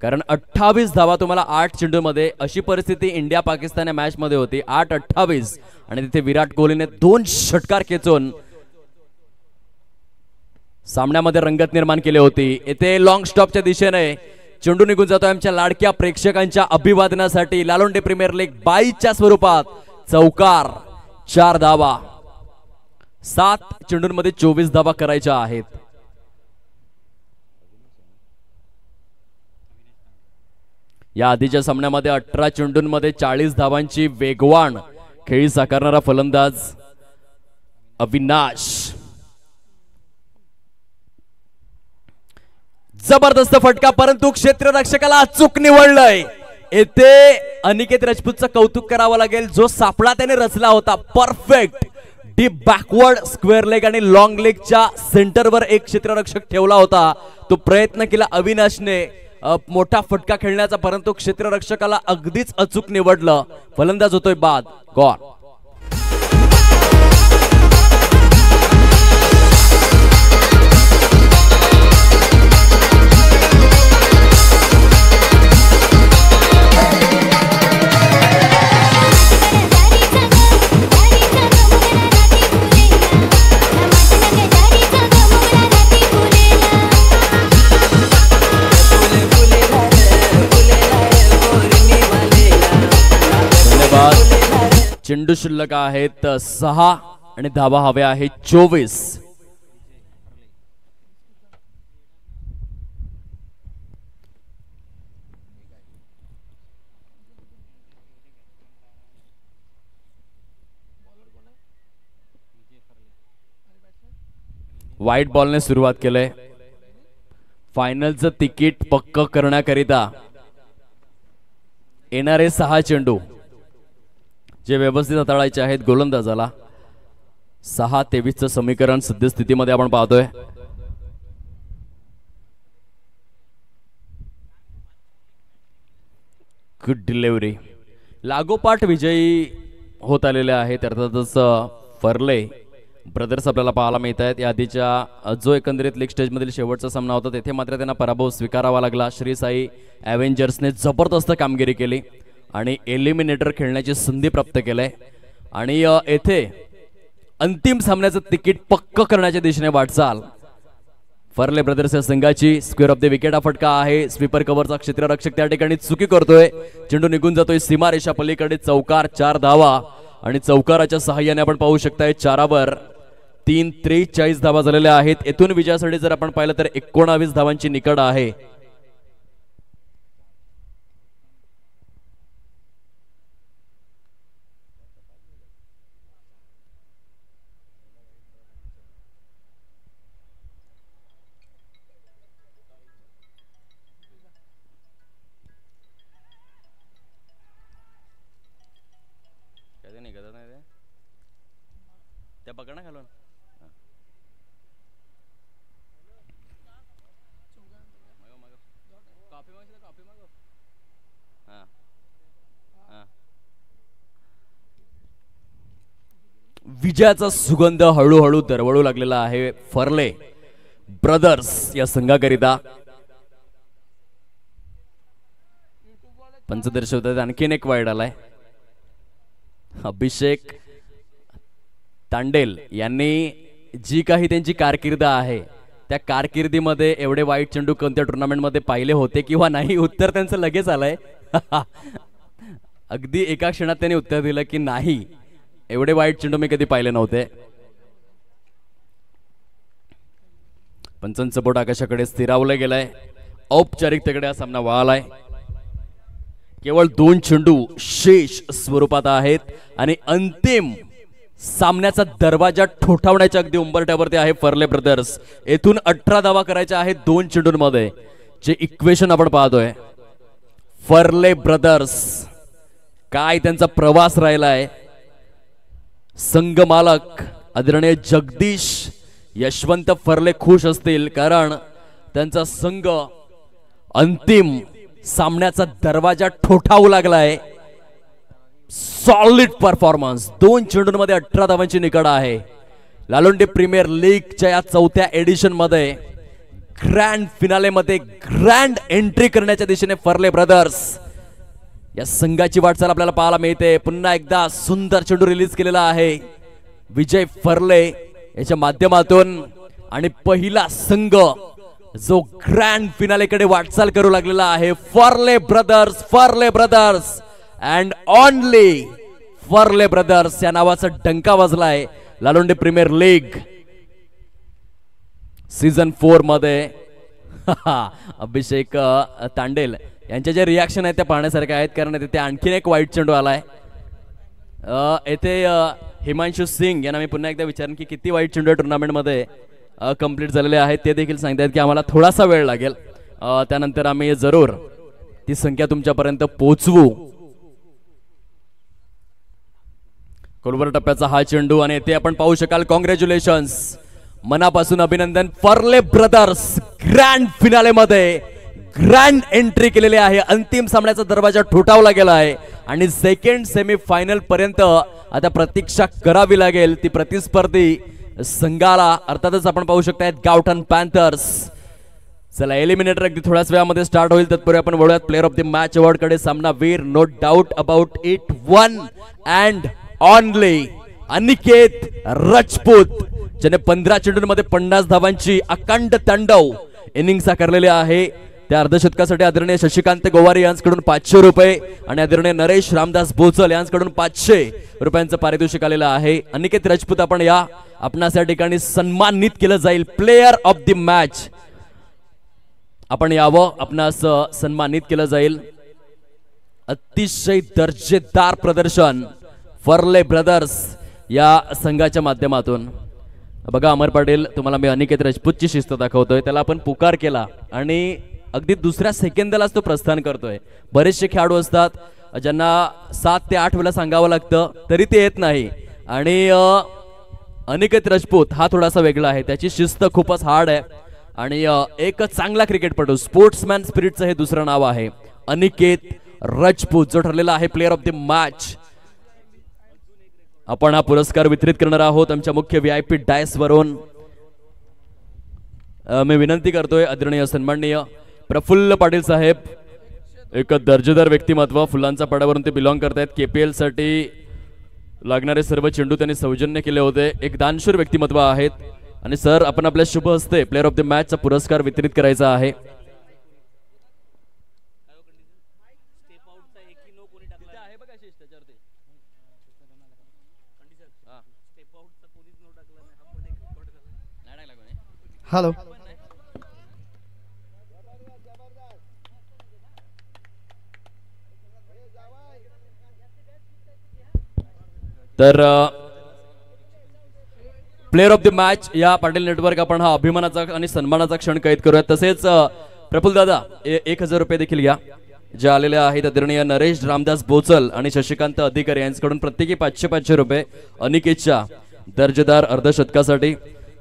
कारण 28 धावा तुम्हाला 8 चेंडूमध्ये, अशी परिस्थिती इंडिया पाकिस्तान या मॅच मध्ये होती. 8-28 आणि तिथे विराट कोहलीने 2 षटकार खेचून सामन्यामध्ये रंगत निर्माण केली होती. येथे लॉंग स्टॉपच्या दिशेने चेंडू निघून जातो आमच्या लाडक्या प्रेक्षकांच्या अभिवादनासाठी. लालोंडे प्रीमियर लीग 22च्या स्वरूपात चौकार, 4 धावा, 7 चेंडूंमध्ये 24 धावा करायच्या आहेत. या आधीच्या सामन्यामध्ये 18 चेंडूंमध्ये 40 धावांची वेगवान खेळी साकारणारा फलंदाज अविनाश. जबरदस्त फटका, परंतु क्षेत्ररक्षकाला अचूक निवडलंय. येथे अनिकेत राजपूतचं कौतुक करावं लागेल. जो सापळा त्याने रचला होता, perfect deep backward square leg आणि लॉंग लेगच्या सेंटरवर एक क्षेत्ररक्षक ठेवला होता. तो प्रयत्न केला अविनाशने मोठा फटका खेळण्याचा, परंतु क्षेत्ररक्षकाला अगदीच अचूक निवडलं. फलंदाज होतोय बाद. गॉन. चेंडू शिल्लक आहेत 6 आणि धावा हव्या आहेत 24. व्हाईट बॉलने सुरुवात केलंय. फायनलचं तिकीट पक्क करण्याकरिता येणारे 6 चेंडू जे व्यवस्थित हाताळायचे आहेत गोलंदाजाला. 6-23चं समीकरण सद्यस्थितीमध्ये आपण पाहतोय. Good delivery. लागोपाठ विजयी होत आलेले आहेत. अर्थातच फर्ले ब्रदर्स आपल्याला पाहायला मिळत आहेत. या आधीच्या जो एकंदरीत लीग स्टेजमधील शेवटचा सामना होता तेथे मात्र त्यांना पराभव स्वीकारावा लागला. श्री साई ॲव्हेंजर्सने जबरदस्त कामगिरी केली आणि एलिमिनेटर खेळण्याची संधी प्राप्त केली आणि येथे अंतिम सामन्याचं तिकीट पक्क करण्याच्या दिशेने वाटचाल फर्ले ब्रदर्स या संघाची. स्क्वेअर ऑफ द विकेट हा फटका आहे. स्वीपर कव्हरचा क्षेत्ररक्षक त्या ठिकाणी चुकी करतोय. चेंडू निघून जातोय सीमारेषा पलीकडे. चौकार 4 धावा आणि चौकाराच्या सहाय्याने आपण पाहू शकताय 4वर 3:43 धावा झालेल्या आहेत. येथून विजयासाठी जर आपण पाहिलं तर 19 धावांची निकड आहे. त्या पकडा घालून विजयाचा सुगंध हळूहळू दरवळू लागलेला आहे फर्ले ब्रदर्स या संघाकरिता. पंच दर्शवतात आणखीन एक वाईड आलाय. अभिषेक तांडेल यांनी जी काही त्यांची कारकीर्द आहे त्या कारकिर्दीमध्ये एवढे वाईट चेंडू कोणत्या टुर्नामेंटमध्ये पाहिले होते किंवा नाही, उत्तर त्यांचं लगेच आलंय. अगदी एका क्षणात त्यांनी उत्तर दिलं की नाही, एवढे वाईट चेंडू मी कधी पाहिले नव्हते. पंचांचं बोट आकाशाकडे स्थिरावलं गेलंय. औपचारिकतेकडे हा सामना वळालाय. केवळ 2 चेंडू शेष स्वरूपात आहेत आणि अंतिम सामन्याचा दरवाजा ठोठावण्याच्या अगदी उंबरठ्यावरती आहे फर्ले ब्रदर्स. येथून 18 धावा करायच्या आहेत 2 चेंडूंमध्ये. जे इक्वेशन आपण पाहतोय फर्ले ब्रदर्स, काय त्यांचा प्रवास राहिलाय. संघ मालक आदरणीय जगदीश यशवंत फर्ले खुश असतील कारण त्यांचा संघ अंतिम सामन्याचा दरवाजा ठोठावू लागलाय. Solid performance. 2 चेंडूंमध्ये 18 धावांची निकड आहे. लालोंडे प्रीमियर लीगच्या या 4थ्या एडिशन मध्ये ग्रँड फिनाले मध्ये ग्रँड एंट्री करण्याच्या दिशेने फर्ले ब्रदर्स या संघाची वाटचाल आपल्याला पाहायला मिळते. पुन्हा एकदा सुंदर चेंडू रिलीज केलेला आहे विजय फर्ले याच्या माध्यमातून आणि पहिला संघ जो ग्रँड फिनालेकडे वाटचाल करू लागलेला आहे Farle brothers. Farle brothers and only Farle brothers या नावाचा डंका वाजलाय लालोंडे प्रीमियर लीग सीझन 4 मध्ये. अभिषेक तांडेल यांच्या जे रिॲक्शन आहेत त्या पाहण्यासारख्या आहेत कारण तिथे आणखीन एक वाईट चेंडू आलाय. येथे हिमांशु सिंग यांना मी पुन्हा एकदा विचारेन की किती वाईट चेंडू टुर्नामेंटमध्ये कंप्लीट झालेले आहेत. ते देखील सांगतात की आम्हाला थोडासा वेळ लागेल, त्यानंतर आम्ही जरूर ती संख्या तुमच्यापर्यंत पोहोचवू. खोलवर टप्प्याचा हा चेंडू आणि येथे आपण पाहू शकाल. कॉंग्रॅच्युलेशन्स, मनापासून अभिनंदन. फर्ले ब्रदर्स ग्रँड फिनाले मध्ये ग्रँड एंट्री केलेली आहे. अंतिम सामन्याचा दरवाजा ठोठावला गेला आहे आणि सेकंड सेमीफायनल पर्यंत आता प्रतीक्षा करावी लागेल ती प्रतिस्पर्धी संघाला. अर्थातच आपण पाहू शकता गावठण पॅन्थर्स. चला एलिमिनेटर अगदी थोड्याच वेळामध्ये स्टार्ट होईल. तत्पूर्वी आपण वळूयात player of the match award कडे. सामनावीर no doubt about it, one and only Aniket Rajput, ज्याने 15 चेंडूंमध्ये 50 धावांची अखंड तांडव इनिंग साकारलेली आहे. त्या अर्धशतकासाठी आदरणीय शशिकांत गोवारी यांच्याकडून 500 रुपये आणि आदरणीय नरेश रामदास बोचल यांच्याकडून 500 रुपयांचं पारितोषिक आलेलं आहे. अनिकेत राजपूत आपण आपणास या ठिकाणी सन्मानित केलं जाईल. प्लेयर ऑफ द मॅच आपण यावं, आपणास सन्मानित केलं जाईल. अतिशय दर्जेदार प्रदर्शन फर्ले ब्रदर्स या संघाच्या माध्यमातून. बघा अमर पाटील, तुम्हाला मी अनिकेत राजपूतची शिस्त दाखवतोय. त्याला आपण पुकार केला आणि अगदी दुसऱ्या सेकंदालाच तो प्रस्थान करतोय. बरेचसे खेळाडू असतात ज्यांना 7 ते 8 वेळा सांगावं लागतं तरी ते येत नाही आणि अनिकेत राजपूत हा थोडासा वेगळा आहे. त्याची शिस्त खूपच हार्ड आहे आणि एक चांगला क्रिकेटपटू, स्पोर्ट्समॅन स्पिरिटचं हे दुसरं नाव आहे. अनिकेत राजपूत जो ठरलेला आहे प्लेअर ऑफ द मॅच. आपण हा पुरस्कार वितरित करणार आहोत आमच्या मुख्य VIP डायस वरून. मी विनंती करतोय आदरणीय सन्माननीय प्रफुल्ल पाटील साहेब, एक दर्जेदार व्यक्तिमत्व, फुलांचा पाड्यावरून ते बिलॉंग करतायत. KPL साठी लागणारे सर्व चेंडू त्यांनी सौजन्य केले होते. एक दानशूर व्यक्तिमत्व आहेत. आणि सर, आपण आपल्या शुभ हस्ते प्लेअर ऑफ द मॅच चा पुरस्कार वितरित करायचा आहे. हॅलो, तर प्लेअर ऑफ द मॅच या पाटील नेटवर्क आपण हा अभिमानाचा आणि सन्मानाचा क्षण कैद करूया. तसेच प्रफुल्ल दादा 1000 रुपये देखील घ्या जे आलेले आहेत. आदरणीय नरेश रामदास बोचल आणि शशिकांत अधिकारी यांच्याकडून प्रत्येकी 500 रुपये अनिकेतच्या दर्जेदार अर्धशतकासाठी.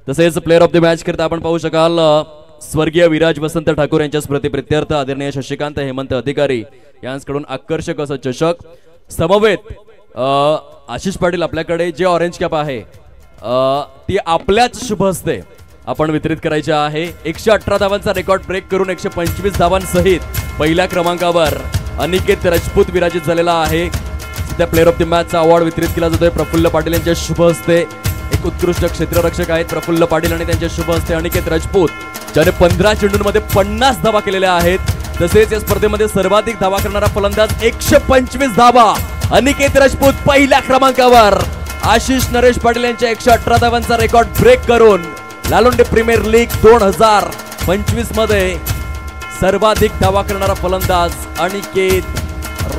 तसेच प्लेअर ऑफ द मॅच करता आपण पाहू शकाल स्वर्गीय विराज वसंत ठाकूर यांच्या स्मृतीप्रित्यर्थ आदरणीय शशिकांत हेमंत अधिकारी यांच्याकडून आकर्षक असं चषक. समवेत आशिष पाटील, आपल्याकडे जे ऑरेंज कॅप आहे ती आपल्याच शुभ हस्ते आपण वितरित करायची आहे. 118 धावांचा रेकॉर्ड ब्रेक करून 125 धावांसहित पहिल्या क्रमांकावर अनिकेत राजपूत विराजित झालेला आहे. सध्या प्लेअर ऑफ द मॅच चा अवॉर्ड वितरित केला जातोय प्रफुल्ल पाटील यांच्या शुभ हस्ते. एक उत्कृष्ट क्षेत्ररक्षक आहेत प्रफुल्ल पाटील आणि त्यांच्या शुभ हस्ते अनिकेत राजपूत, ज्याने 15 चेंडूंमध्ये 50 धावा केलेल्या आहेत. तसेच या स्पर्धेमध्ये सर्वाधिक धावा करणारा फलंदाज 125 धावा अनिकेत राजपूत पहिल्या क्रमांकावर. आशिष नरेश पाटील यांच्या 118 धावांचा रेकॉर्ड ब्रेक करून लालोंडे प्रीमियर लीग 2025 मध्ये सर्वाधिक धावा करणारा फलंदाज अनिकेत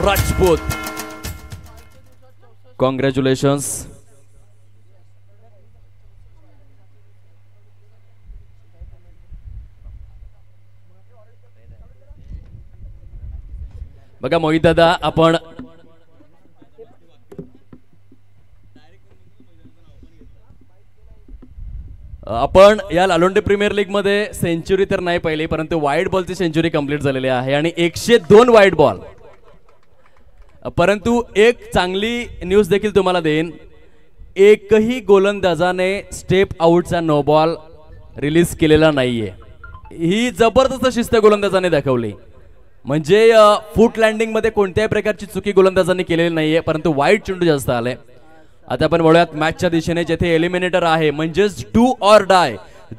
राजपूत. कॉंग्रॅच्युलेशन्स. बघा मोहित दादा, आपण या लालोंडे प्रीमियर लीग मध्ये सेंचुरी तर नाही पाहिली, परंतु वाईड बॉलची सेंचुरी कंप्लीट झालेली आहे आणि 102 वाईड बॉल. परंतु एक चांगली न्यूज देखील तुम्हाला देईन, एकही गोलंदाजाने स्टेप आउटचा नो बॉल रिलीज केलेला नाहीये. ही जबरदस्त शिस्त गोलंदाजाने दाखवली. म्हणजे फूट लँडिंग मध्ये कोणत्याही प्रकारची चुकी गोलंदाजांनी केलेली नाहीये, परंतु वाईड चेंडू जास्त आले. आता आपण वळूयात मॅचच्या दिशेने, जेथे एलिमिनेटर आहे म्हणजेच डू ऑर डाय.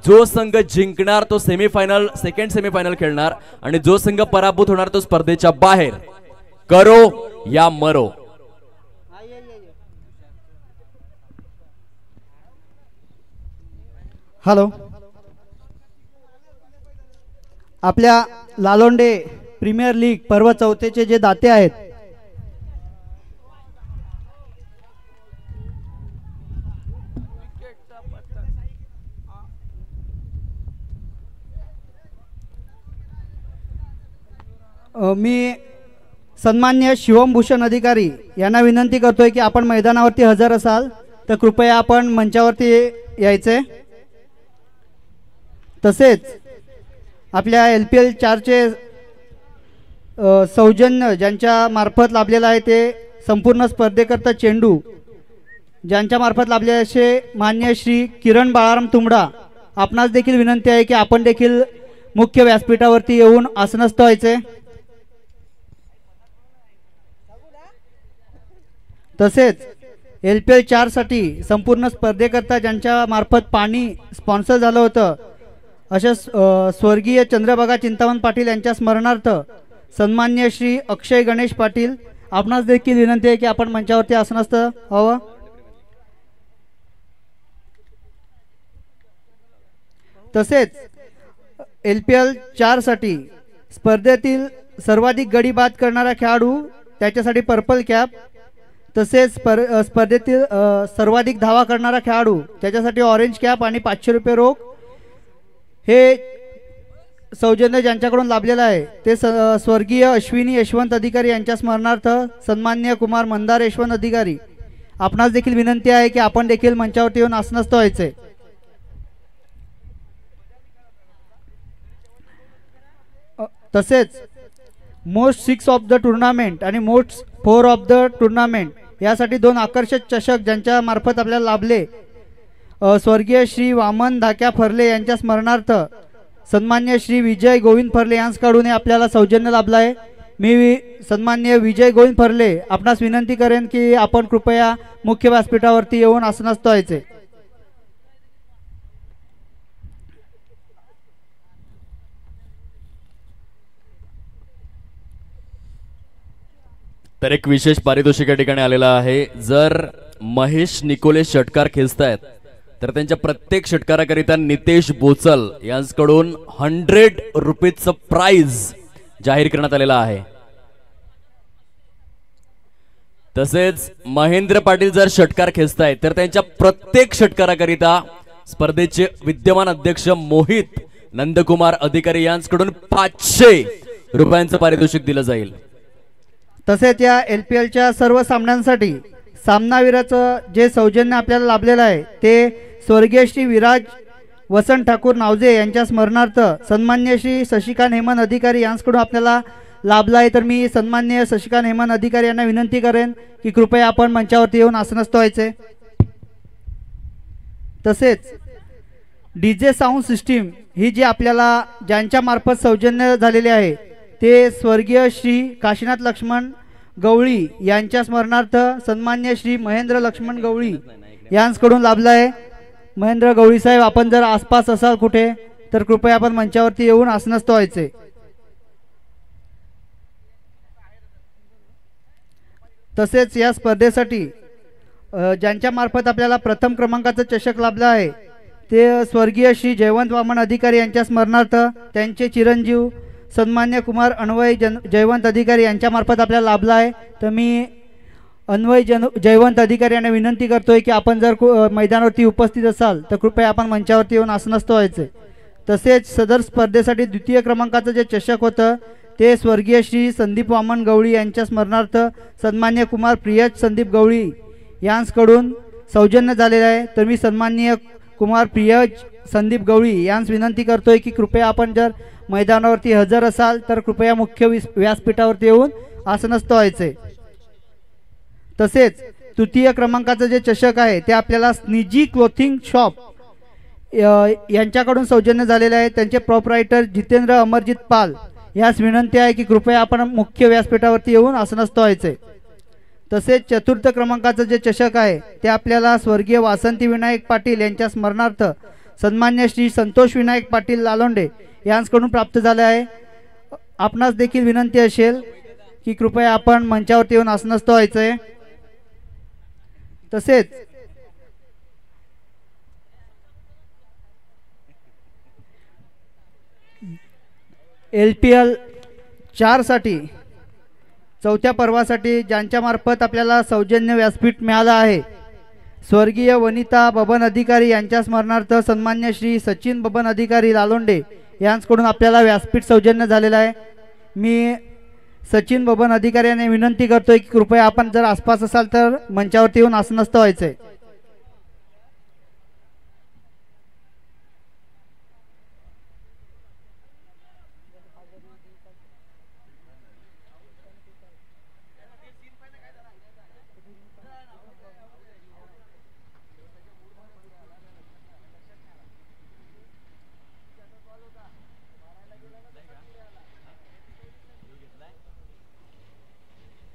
जो संघ जिंकणार तो सेमीफायनल, सेकंड सेमीफायनल खेळणार आणि जो संघ पराभूत होणार तो स्पर्धेच्या बाहेर. करो या मरो. हॅलो, आपल्या लालोंडे प्रीमियर लीग पर्व 4चे जे दाते आहेत मी सन्मान्य शिवम भूषण अधिकारी यांना विनंती करतोय की आपण मैदानावरती हजर असाल तर कृपया आपण मंचावरती यायचे. तसेच आपल्या LPL 4चे सौजन्य ज्यांच्या मार्फत लाभलेलं आहे ते संपूर्ण स्पर्धेकरता चेंडू ज्यांच्या मार्फत लाभले असे मान्य श्री किरण बाळाराम तुंबडा, आपणास देखील विनंती आहे की आपण देखील मुख्य व्यासपीठावरती येऊन आसनस्थ व्हायचे. तसेच LPL 4 साठी संपूर्ण स्पर्धेकरता ज्यांच्या मार्फत पाणी स्पॉन्सर झालं होतं अशा स्वर्गीय चंद्रभागा चिंतामण पाटील यांच्या स्मरणार्थ सन्मान्य श्री अक्षय गणेश पाटील, आपणास देखील विनंती आहे की आपण मंचावरती आसनस्थ व्हावं. तसेच LPL 4 साठी स्पर्धेतील सर्वाधिक गडी बाद करणारा खेळाडू त्याच्यासाठी पर्पल कॅप. तसेच स्पर्धेतील सर्वाधिक धावा करणारा खेळाडू त्याच्यासाठी ऑरेंज कॅप आणि 500 रुपये रोख. हे सौजन्य ज्यांच्याकडून लाभलेलं आहे ते स्वर्गीय अश्विनी यशवंत अधिकारी यांच्या स्मरणार्थ सन्मान्य कुमार मंदार यशवंत अधिकारी, आपणास देखील विनंती आहे की आपण देखील मंचावरती येऊन आसनस्थ व्हायचे. तसेच मोस्ट 6 ऑफ द टुर्नामेंट आणि मोस्ट 4 ऑफ द टुर्नामेंट यासाठी 2 आकर्षक चषक ज्यांच्या मार्फत आपल्याला लाभले. स्वर्गीय श्री वामन धाक्या फर्ले यांच्या स्मरणार्थ सन्मान्य श्री विजय गोविंद फर्ले यांच्याकडून आपल्याला सौजन्य लाभला आहे. मी सन्मान्य विजय गोविंद फर्ले आपणास विनंती करेन की आपण कृपया मुख्य व्यासपीठावरती येऊन आसनस्थ व्हायचे. तर एक विशेष पारितोषिक या ठिकाणी आलेला आहे. जर महेश निकोले षटकार खेचतायत तर त्यांच्या प्रत्येक षटकाराकरिता नितेश बोचल यांच्याकडून 100 रुपीजचं प्राइज जाहीर करण्यात आलेला आहे. तसेच महेंद्र पाटील जर षटकार खेचतायत तर त्यांच्या प्रत्येक षटकाराकरिता स्पर्धेचे विद्यमान अध्यक्ष मोहित नंदकुमार अधिकारी यांच्याकडून 500 रुपयांचं पारितोषिक दिलं जाईल. तसेच या LPLच्या सर्व सामन्यांसाठी सामनावीराचं जे सौजन्य आपल्याला लाभलेलं आहे ते स्वर्गीय श्री विराज वसंत ठाकूर नावजे यांच्या स्मरणार्थ सन्मान्य श्री शशिकांत हेमंत अधिकारी यांच्याकडून आपल्याला लाभला आहे. तर मी सन्मान्य शशिकांत हेमंत अधिकारी यांना विनंती करेन की कृपया आपण मंचावरती येऊन आसनस्थ व्हायचे. तसेच DJ साऊंड सिस्टीम ही जी आपल्याला ज्यांच्या मार्फत सौजन्य झालेले आहे ते स्वर्गीय श्री काशीनाथ लक्ष्मण गवळी यांच्या स्मरणार्थ सन्मान्य श्री महेंद्र लक्ष्मण गवळी यांच्याकडून लाभला आहे. महेंद्र गवळी साहेब, आपण जर आसपास असाल कुठे तर कृपया आपण मंचावरती येऊन आसनस्थ व्हायचे. तसेच या स्पर्धेसाठी ज्यांच्या मार्फत आपल्याला प्रथम क्रमांकाचं चषक लाभलं आहे ते स्वर्गीय श्री जयवंत वामन अधिकारी यांच्या स्मरणार्थ त्यांचे चिरंजीव सन्मान्य कुमार अन्वय जयवंत अधिकारी यांच्या मार्फत आपल्याला लाभला आहे. तर मी अन्वय जयवंत अधिकारी यांना विनंती करतोय की आपण जर मैदानावरती उपस्थित असाल तर कृपया आपण मंचावरती येऊन आसनस्थ व्हायचे. तसेच सदर स्पर्धेसाठी द्वितीय क्रमांकाचं जे चषक होतं ते स्वर्गीय श्री संदीप वामन गवळी यांच्या स्मरणार्थ सन्मान्य कुमार प्रियज संदीप गवळी यांच्याकडून सौजन्य झालेलं आहे. तर मी सन्माननीय कुमार प्रियज संदीप गवळी यांस विनंती करतोय की कृपया आपण जर मैदानावरती हजर असाल तर कृपया मुख्य व्यासपीठावरती येऊन आसनस्थ व्हायचे. तसेच तृतीय क्रमांकाचं जे चषक आहे ते आपल्याला स्निजी क्लोथिंग शॉप यांच्याकडून सौजन्य झालेले आहे. त्यांचे प्रोपरायटर जितेंद्र अमरजित पाल यास विनंती आहे की कृपया आपण मुख्य व्यासपीठावरती येऊन आसनस्थ व्हायचे. तसेच चतुर्थ क्रमांकाचं जे चषक आहे ते आपल्याला स्वर्गीय वासंती विनायक पाटील यांच्या स्मरणार्थ सन्मान्य श्री संतोष विनायक पाटील लालोंडे यांच्याकडून प्राप्त झाले आहे. आपणास देखील विनंती असेल की कृपया आपण मंचावरती येऊन आसनस्थ व्हायचे. तसेच LPL 4 साठी चौथ्या पर्वासाठी ज्यांच्या मार्फत आपल्याला सौजन्य व्यासपीठ मिळालं आहे स्वर्गीय वनिता बबन अधिकारी यांच्या स्मरणार्थ सन्मान्य श्री सचिन बबन अधिकारी लालोंडे यांच्याकडून आपल्याला व्यासपीठ सौजन्य झालेलं आहे. मी सचिन बबन अधिकारी यांना विनंती करतोय की कृपया आपण जर आसपास असाल तर मंचावरती येऊन आसनस्थ व्हायचे.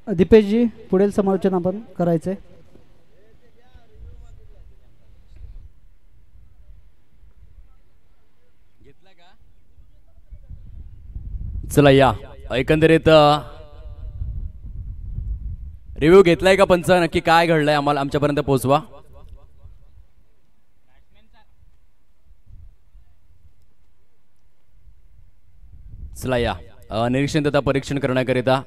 दीपेशजी पुढील समालोचन आपण करायचे. चला या एकंदरीत रिव्ह्यू घेतलाय का पंच? नक्की काय घडलंय आम्हाला आमच्यापर्यंत पोहोचवा. चला या निरीक्षण तथा परीक्षण करण्याकरिता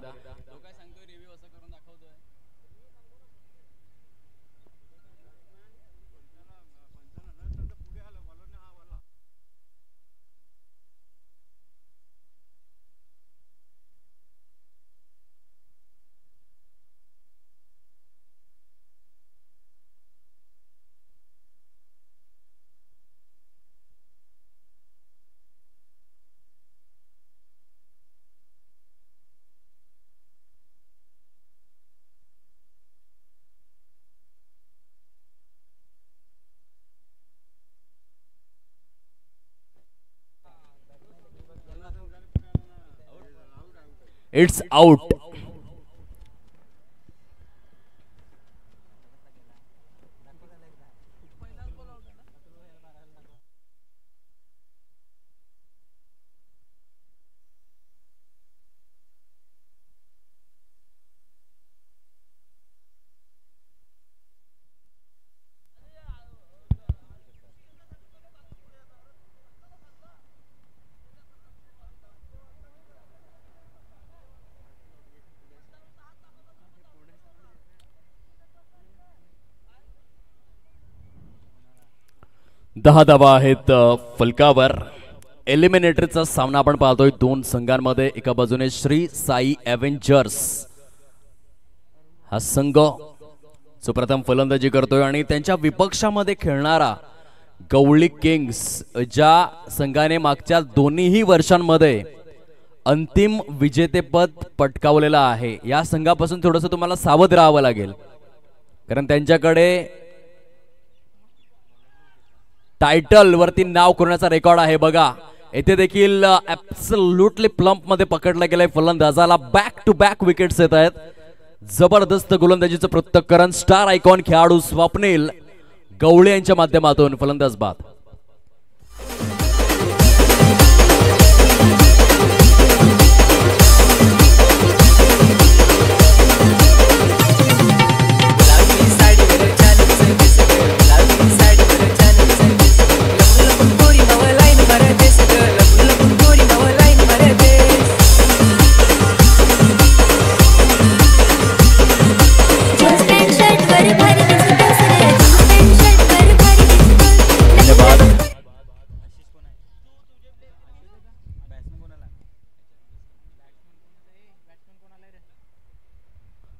इट्स आउट. दहा धावा आहेत फलकावर. एलिमिनेटरचा सामना आपण पाहतोय दोन संघांमध्ये. एका बाजूने श्री साई एव्हेंजर्स हा संघ जो प्रथम फलंदाजी करतोय आणि त्यांच्या विपक्षामध्ये खेळणारा गवळी किंग्स, ज्या संघाने मागच्या दोन्ही वर्षांमध्ये अंतिम विजेतेपद पटकावलेलं आहे. या संघापासून थोडंसं तुम्हाला सावध राहावं लागेल, कारण त्यांच्याकडे टायटल वरती नाव करण्याचा रेकॉर्ड आहे. बघा येथे देखील ऍब्सोल्युटली प्लंप मध्ये पकडला गेलाय फलंदाजाला. बॅक टू बॅक विकेट्स येत आहेत. जबरदस्त गोलंदाजीचं पृथक्करण. स्टार आयकॉन खेळाडू स्वप्नील गवळे यांच्या माध्यमातून फलंदाज बाद.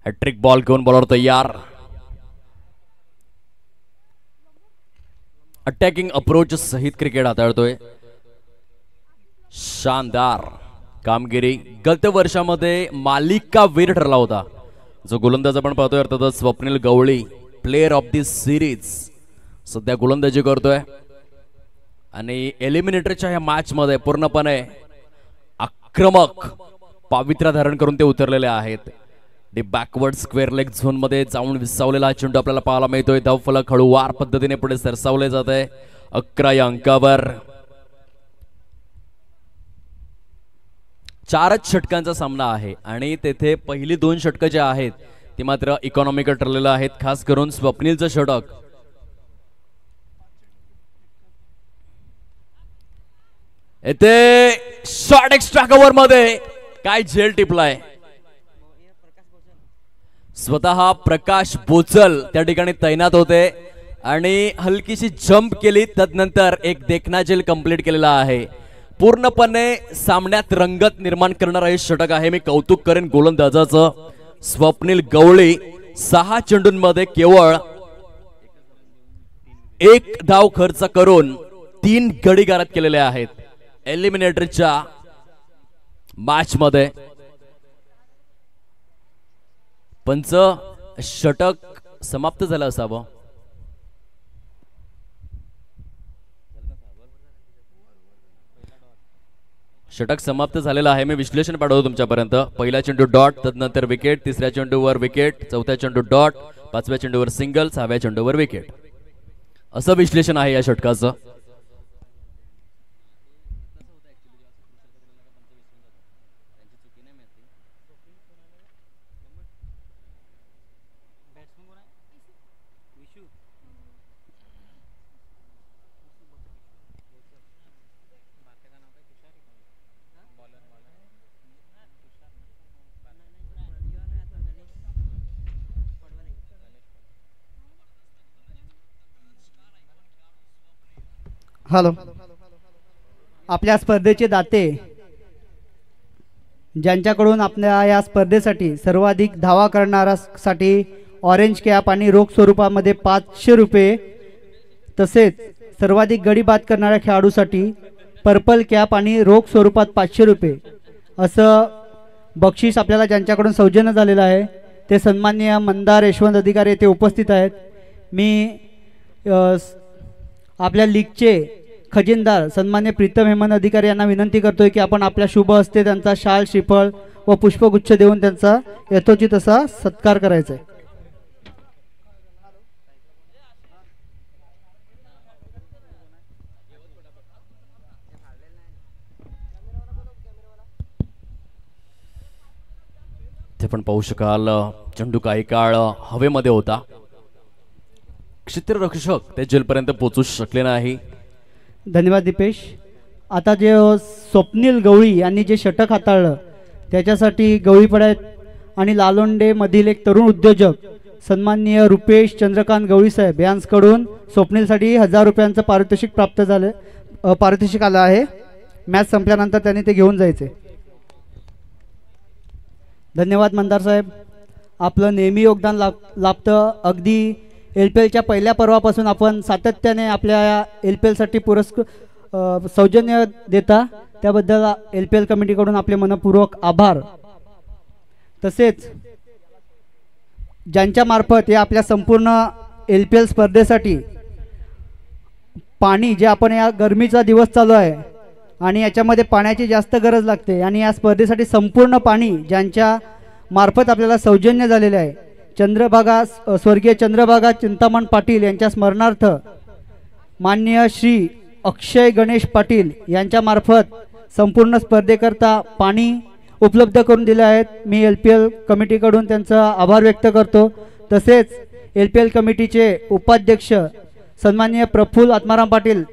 हॅट्रिक बॉल घेऊन बॉलर तयार. अटॅकिंग अप्रोच सहित क्रिकेट हाताळतोय. शानदार कामगिरी. गत वर्षामध्ये मालिकावीर ठरला होता जो गोलंदाज आपण पाहतोय, अर्थातच स्वप्नील गवळी, प्लेयर ऑफ दी सिरीज सध्या गोलंदाजी करतोय. आणि एलिमिनेटरच्या या मॅच मध्ये पूर्णपणे आक्रमक पावित्र्य धारण करून ते उतरलेले आहेत. बॅकवर्ड स्क्वेअर लेग झोन मध्ये जाऊन विसावलेला चेंडू आपल्याला पाहायला मिळतोय. धावफलक हळूवार पद्धतीने पुढे सरसावले जात आहे. 11 या अंकावर 4च षटकांचा सामना आहे आणि तेथे पहिली 2 षटकं जे आहेत ती मात्र इकॉनॉमिकल ठरलेलं आहेत. खास करून स्वप्नीलचं षटक येथे शॉर्ट एक्स्ट्रा कव्हर मध्ये काय झेल टिपलाय. स्वतः प्रकाश बोचल त्या ठिकाणी तैनात होते आणि हलकीशी जंप केली. तदनंतर एक देखना झेल कंप्लीट केलेला आहे. पूर्णपणे सामन्यात रंगत निर्माण करणारा हे षटक आहे. मी कौतुक करेन गोलंदाजाचं. स्वप्नील गवळी 6 चेंडूंमध्ये केवळ 1 धाव खर्च करून 3 गडी गारद केलेले आहेत एलिमिनेटरच्या मॅच मध्ये. पंच षटक समाप्त झालं असावं. षटक समाप्त झालेला आहे. मी विश्लेषण पाठवतो तुमच्यापर्यंत. पहिला चेंडू डॉट, तदनंतर विकेट, तिसऱ्या चेंडूवर विकेट, चौथ्या चेंडू डॉट, 5व्या चेंडूवर सिंगल, 6व्या चेंडूवर विकेट. असं विश्लेषण आहे या षटकाचं. हॅलो. आपल्या स्पर्धेचे दाते ज्यांच्याकडून आपल्या या स्पर्धेसाठी सर्वाधिक धावा करणाऱ्यासाठी ऑरेंज कॅप आणि रोख स्वरूपामध्ये 500 रुपये, तसेच सर्वाधिक गडी बाद करणाऱ्या खेळाडूसाठी पर्पल कॅप आणि रोख स्वरूपात 500 रुपये असं बक्षीस आपल्याला ज्यांच्याकडून सौजन्य झालेलं आहे ते सन्माननीय मंदार यशवंत अधिकारी येथे उपस्थित आहेत. मी आपल्या लीगचे खजिनदार सन्मान्य प्रीतम हेमंत अधिकारी यांना विनंती करतोय की आपण आपल्या शुभ हस्ते त्यांचा शाल, श्रीफळ व पुष्पगुच्छ देऊन त्यांचा यथोचित असा सत्कार करायचा आहे. ते पण पाहू शकाल चेंडू काही काळ हवेमध्ये होता. क्षेत्ररक्षक ते जेलपर्यंत पोहोचू शकले नाही. धन्यवाद दीपेश. आता जे स्वप्नील गवळी यांनी जे षटक हाताळलं त्याच्यासाठी गवळीपाडा आणि लालोंडे मधील एक तरुण उद्योजक सन्माननीय रुपेश चंद्रकांत गवळी साहेब यांच्याकडून स्वप्नीलसाठी 1000 रुपयांचं पारितोषिक प्राप्त झाले. पारितोषिक आलं आहे. मॅच संपल्यानंतर त्यांनी ते घेऊन जायचे. धन्यवाद मंदार साहेब. आपलं नेहमी योगदान लाभतं. अगदी LPLच्या पहिल्या पर्वापासून आपण सातत्याने आपल्या LPLसाठी सौजन्य देता त्याबद्दल LPL कमिटीकडून आपले मनपूर्वक आभार. तसेच ज्यांच्या मार्फत या आपल्या संपूर्ण LPL स्पर्धेसाठी पाणी जे आपण या गरमीचा दिवस चालू आहे आणि याच्यामध्ये पाण्याची जास्त गरज लागते आणि या स्पर्धेसाठी संपूर्ण पाणी ज्यांच्या मार्फत आपल्याला सौजन्य झालेले आहे चंद्रभागा स्वर्गीय चंद्रभागा चिंतामण पाटील यांच्या स्मरणार्थ माननीय श्री अक्षय गणेश पाटील यांच्या मार्फत संपूर्ण स्पर्धेकरता पाणी उपलब्ध करून दिले आहेत. मी LPL कमिटीकडून त्यांचा आभार व्यक्त करतो. तसेच LPL कमिटीचे उपाध्यक्ष सन्माननीय प्रफुल्ल आत्माराम पाटील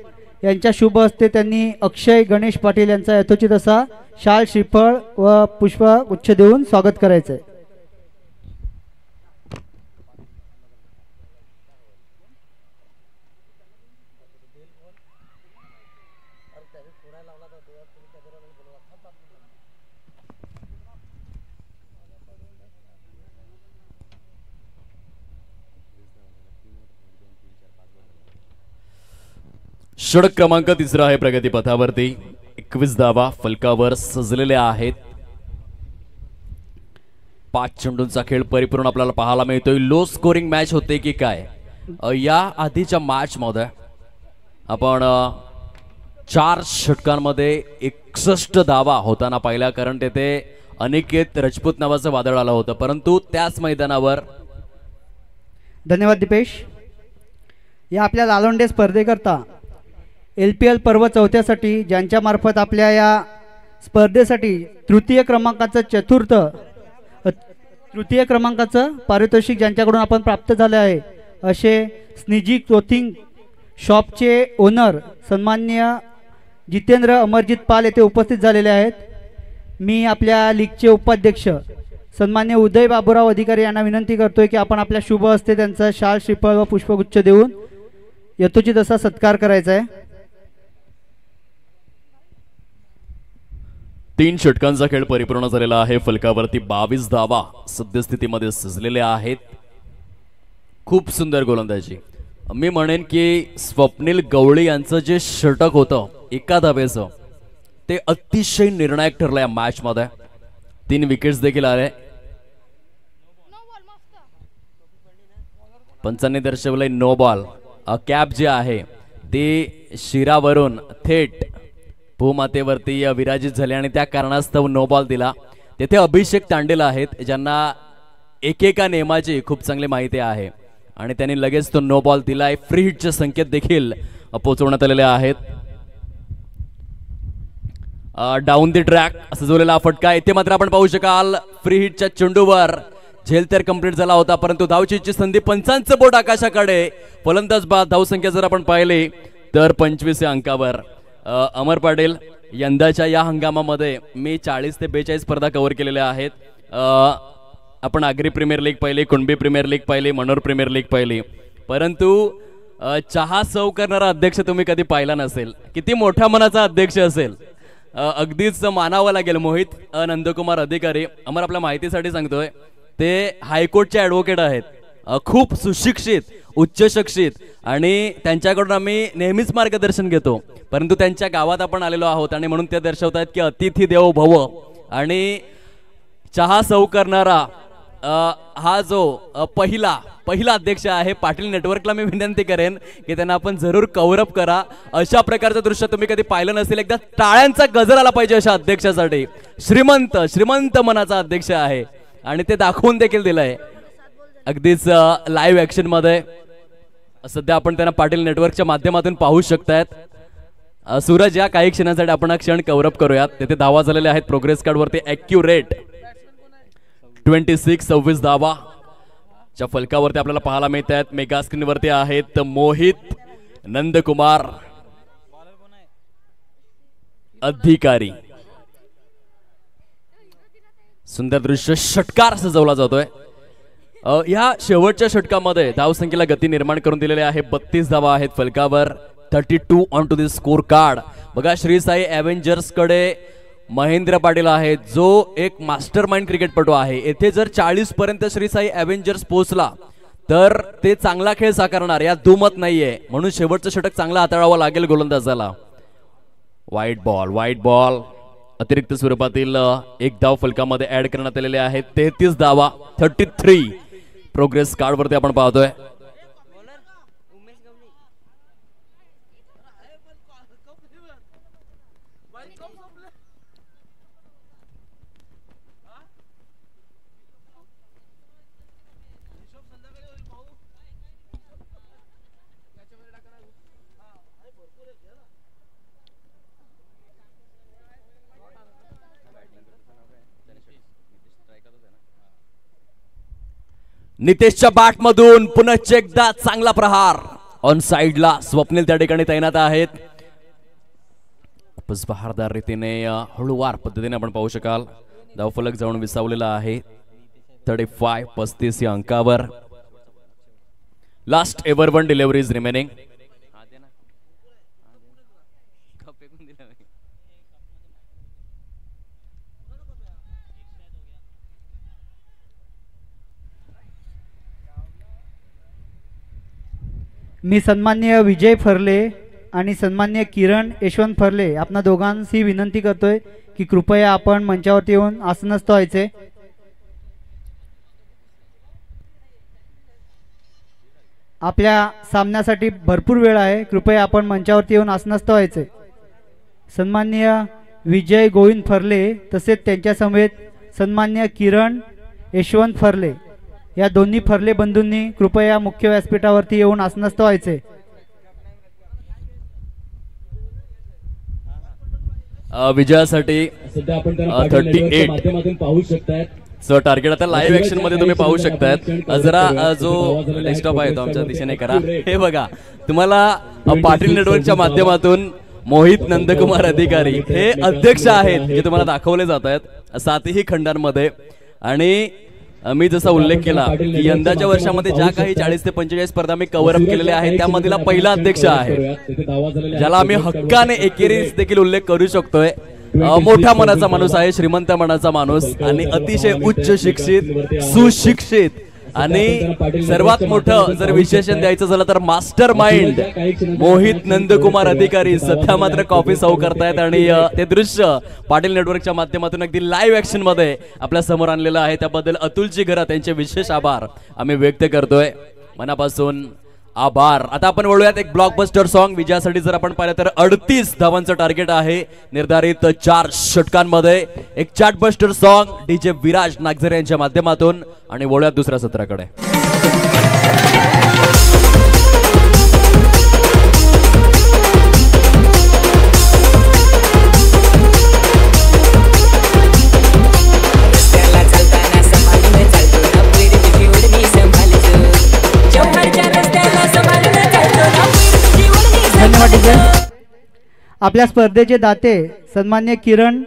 यांच्या शुभ हस्ते त्यांनी अक्षय गणेश पाटील यांचा यथोचित असा शाल श्रीफळ व पुष्पगुच्छ देऊन स्वागत करायचं आहे. षटक क्रमांक 3 आहे प्रगतीपथावरती. 21 धावा फलकावर सजलेल्या आहेत. 5 चेंडूंचा खेळ परिपूर्ण आपल्याला पाहायला मिळतोय. लो स्कोरिंग मॅच होते की काय? या आधीच्या मॅच मध्ये आपण 4 षटकांमध्ये 61 धावा होताना पाहिल्या, कारण तेथे अनिकेत राजपूत नावाचं वादळ आलं होतं. परंतु त्याच मैदानावर धन्यवाद दीपेश. या आपल्या लालोंडे स्पर्धेकरता LPL पर्व 4थ्यासाठी ज्यांच्या मार्फत आपल्या या स्पर्धेसाठी तृतीय क्रमांकाचं पारितोषिक ज्यांच्याकडून आपण प्राप्त झाले आहे असे स्निजी क्लोथिंग शॉपचे ओनर सन्माननीय जितेंद्र अमरजीत पाल येथे उपस्थित झालेले आहेत. मी आपल्या लीगचे उपाध्यक्ष सन्माननीय उदय बाबूराव अधिकारी यांना विनंती करतोय की आपण आपल्या शुभ हस्ते त्यांचा शाल श्रीफळ व पुष्पगुच्छ देऊन यथोचित असा सत्कार करायचा आहे. 3 षटकांचा खेळ परिपूर्ण झालेला आहे. फलकावरती 22 धावा सद्यस्थितीमध्ये सजलेल्या आहेत. खूप सुंदर गोलंदाजी. मी म्हणेन की स्वप्नील गवळी यांचं जे षटक होतं एका धावेचं ते अतिशय निर्णायक ठरलं या मॅच मध्ये. 3 विकेट्स देखील आले. पंचांनी दर्शवलंय नो बॉल. कॅप जे आहे ते शिरावरून थेट भूमातेवरती विराजित झाले आणि त्या कारणास्तव नो बॉल दिला. तेथे अभिषेक तांडेल आहेत ज्यांना एकेका नियमाची खूप चांगली माहिती आहे आणि त्यांनी लगेच तो नो बॉल दिलाय. फ्री हिटचे संकेत देखील पोहोचवण्यात आलेले आहेत. डाऊन द ट्रॅक असं जोडलेला फटका. इथे मात्र आपण पाहू शकाल फ्री हिटच्या चेंडूवर झेल तर कंप्लीट झाला होता, परंतु धावचीची संधी. पंचांचं बोट आकाशाकडे. फलंदाज बाद. धावसंख्या जर आपण पाहिली तर 25 अंकावर. अमर पाटील, यंदाच्या या हंगामामध्ये मी 40 ते 42 स्पर्धा कव्हर केलेल्या आहेत. आपण आगरी प्रीमियर लीग पाहिली, कुणबी प्रीमियर लीग पाहिली, मनोर प्रीमियर लीग पाहिली, परंतु चहा सर्व करणारा अध्यक्ष तुम्ही कधी पाहिला नसेल. किती मोठ्या मनाचा अध्यक्ष असेल. अगदीच मानावं लागेल. मोहित नंदकुमार अधिकारी, अमर आपल्या माहितीसाठी सांगतोय, ते हायकोर्टचे ॲडव्होकेट आहेत. खूप सुशिक्षित, उच्च शिक्षित आणि त्यांच्याकडून आम्ही नेहमीच मार्गदर्शन घेतो. परंतु त्यांच्या गावात आपण आलेलो आहोत आणि म्हणून ते दर्शवतात की अतिथी देवो भव. आणि चहा सर्व करणारा हा जो पहिला अध्यक्ष आहे पाटील नेटवर्कला मी विनंती करेन की त्यांना आपण जरूर कव्हरअप करा. अशा प्रकारचं दृश्य तुम्ही कधी पाहिलं नसेल. एकदा टाळ्यांचा गजर आला पाहिजे अशा अध्यक्षासाठी. श्रीमंत मनाचा अध्यक्ष आहे आणि ते दाखवून देखील दिलंय अगदीच लाईव्ह ऍक्शन मध्ये. सध्या आपण त्यांना पाटील नेटवर्कच्या माध्यमातून पाहू शकतायत. सूरज या काही क्षणांसाठी आपण हा क्षण कव्हरअप करूयात. तिथे धावा झालेले आहेत प्रोग्रेस कार्ड वरती ॲक्युरेट 26 धावा च्या फलकावरती आपल्याला पाहायला मिळत आहेत. मेगा स्क्रीन वरती आहेत मोहित नंदकुमार अधिकारी. सुंदर दृश्य षटकार सजवला जातोय. या शेवटच्या षटकामध्ये धावसंख्येला गती निर्माण करून दिलेले आहे. 32 धावा आहेत फलकावर. 32 on to the scorecard. बघा श्री साई ॲव्हेंजर्स कडे महेंद्र पाटील आहेत जो एक मास्टर माइंड क्रिकेटपटू आहे. येथे जर 40 पर्यंत श्री साई ॲव्हेंजर्स पोहोचला तर ते चांगला खेळ साकारणार यात दुमत नाहीये. म्हणून शेवटचं षटक चांगला हाताळावं लागेल गोलंदाजाला. वाईट बॉल अतिरिक्त स्वरूपातील एक धाव फलकामध्ये ऍड करण्यात आलेले आहेत. 33 धावा 33 प्रोग्रेस कार्ड वरती आपण पाहतोय. नितेशच्या बॅट मधून पुनश्च एकदा चांगला प्रहार. ऑन साइडला स्वप्नील त्या ठिकाणी तैनात आहेत. खूपच बहारदार रीतीने हळूवार पद्धतीने आपण पाहू शकाल धावफलक जाऊन विसावलेला आहे. 35 या अंकावर. Last over 1 deliveries remaining. मी सन्माननीय विजय फर्ले आणि सन्माननीय किरण यशवंत फर्ले आपणा दोघांशी विनंती करतोय की कृपया आपण मंचावरती येऊन आसनस्थ व्हायचे. आपल्या सामन्यासाठी भरपूर वेळ आहे. कृपया आपण मंचावरती येऊन आसनस्थ व्हायचे. सन्माननीय विजय गोविंद फर्ले तसेच त्यांच्या समेत सन्माननीय किरण यशवंत फर्ले या दोन्ही फर्ले बंधूंनी कृपया मुख्य व्यासपीठावरती येऊन आसनस्थ व्हायचे. विजयासाठी 38 पाहू शकतायत. सो टार्गेट आता लाईव्ह ऍक्शन मध्ये तुम्ही पाहू शकतायत. जरा जो डेस्कटॉप आहे तो आमच्या दिशेने करा. हे बघा तुम्हाला पाटील नेटवर्कच्या माध्यमातून मोहित नंदकुमार अधिकारी हे अध्यक्ष आहेत जे तुम्हाला दाखवले जात आहेत 7ही खंडांमध्ये. आणि मी जसा उल्लेख केला की यंदाच्या वर्षामध्ये ज्या काही 40 ते 45 स्पर्धा मी कव्हर अप केलेल्या आहेत त्यामधला पहिला अध्यक्ष आहे ज्याला आम्ही हक्काने एकेरीस देखील उल्लेख करू शकतोय. मोठ्या मनाचा माणूस आहे, श्रीमंत मनाचा माणूस आणि अतिशय उच्च शिक्षित सुशिक्षित आणि सर्वात मोठं जर विशेषण द्यायचं झालं तर मास्टर माइंड मोहित नंदकुमार अधिकारी सध्या मात्र कॉफी सर्व करतायत. आणि ते दृश्य पाटील नेटवर्कच्या माध्यमातून अगदी लाईव्ह ऍक्शन मध्ये आपल्या समोर आणलेलं आहे. त्याबद्दल अतुलजी घरा त्यांचे विशेष आभार आम्ही व्यक्त करतोय मनापासून. आभार. आता आपण वळूयात एक ब्लॉकबस्टर सॉन्ग. विजयासाठी जर आपण पाहिलं तर 38 धावांचं टार्गेट आहे निर्धारित 4 षटकांमध्ये. एक चार्टबस्टर सॉन्ग डीजे विराज नागझरे यांच्या माध्यमातून आणि वळूयात दुसऱ्या सत्राकडे. आपल्या स्पर्धेचे दाते सन्मान्य किरण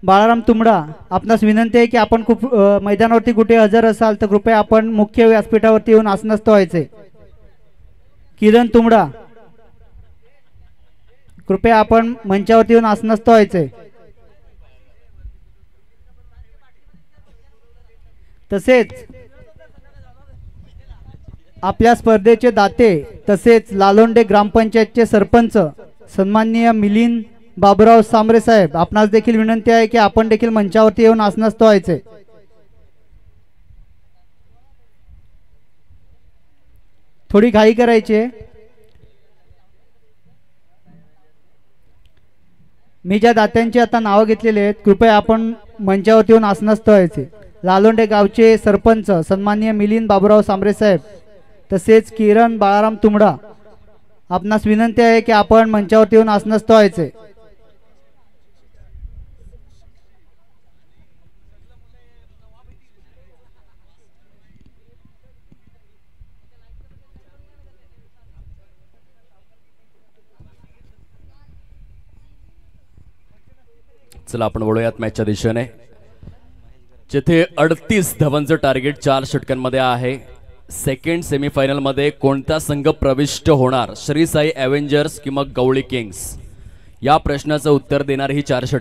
बाळाराम तुमडा आपणास विनंती आहे की आपण खूप मैदानावरती कुठे हजर असाल तर कृपया आपण मुख्य व्यासपीठावरती येऊन आसनस्थ व्हायचे. किरण तुमडा कृपया आपण मंचावरती येऊन आसनस्थ व्हायचे. तसेच आपल्या स्पर्धेचे दाते तसेच लालोंडे ग्रामपंचायतचे सरपंच सन्माननीय मिलिंद बाबुराव सांबरे साहेब आपणास देखील विनंती आहे की आपण देखील मंचावरती येऊन आसनस्थ व्हायचे. थोडी घाई करायची आहे. मी ज्या दात्यांची आता नावं घेतलेली आहेत कृपया आपण मंचावरती येऊन आसनस्थ व्हायचे. लालोंडे गावचे सरपंच सन्माननीय मिलिंद बाबूराव सांबरे साहेब तसेच किरण बाळाराम तुमडा आपणास विनंती आहे की आपण मंचावरती येऊन आसनस्थ व्हायचे. चला आपण वळूयात मॅचच्या दिशेने, जिथे 38 धावांचं टार्गेट 4 षटकांमध्ये आहे. सेकंड सेमीफायनल मध्ये कोणता संघ प्रविष्ट होणार, श्री साई एव्हेंजर्स किंवा गवळी किंग्स, या प्रश्नाचं उत्तर देणारी ही 4 षटक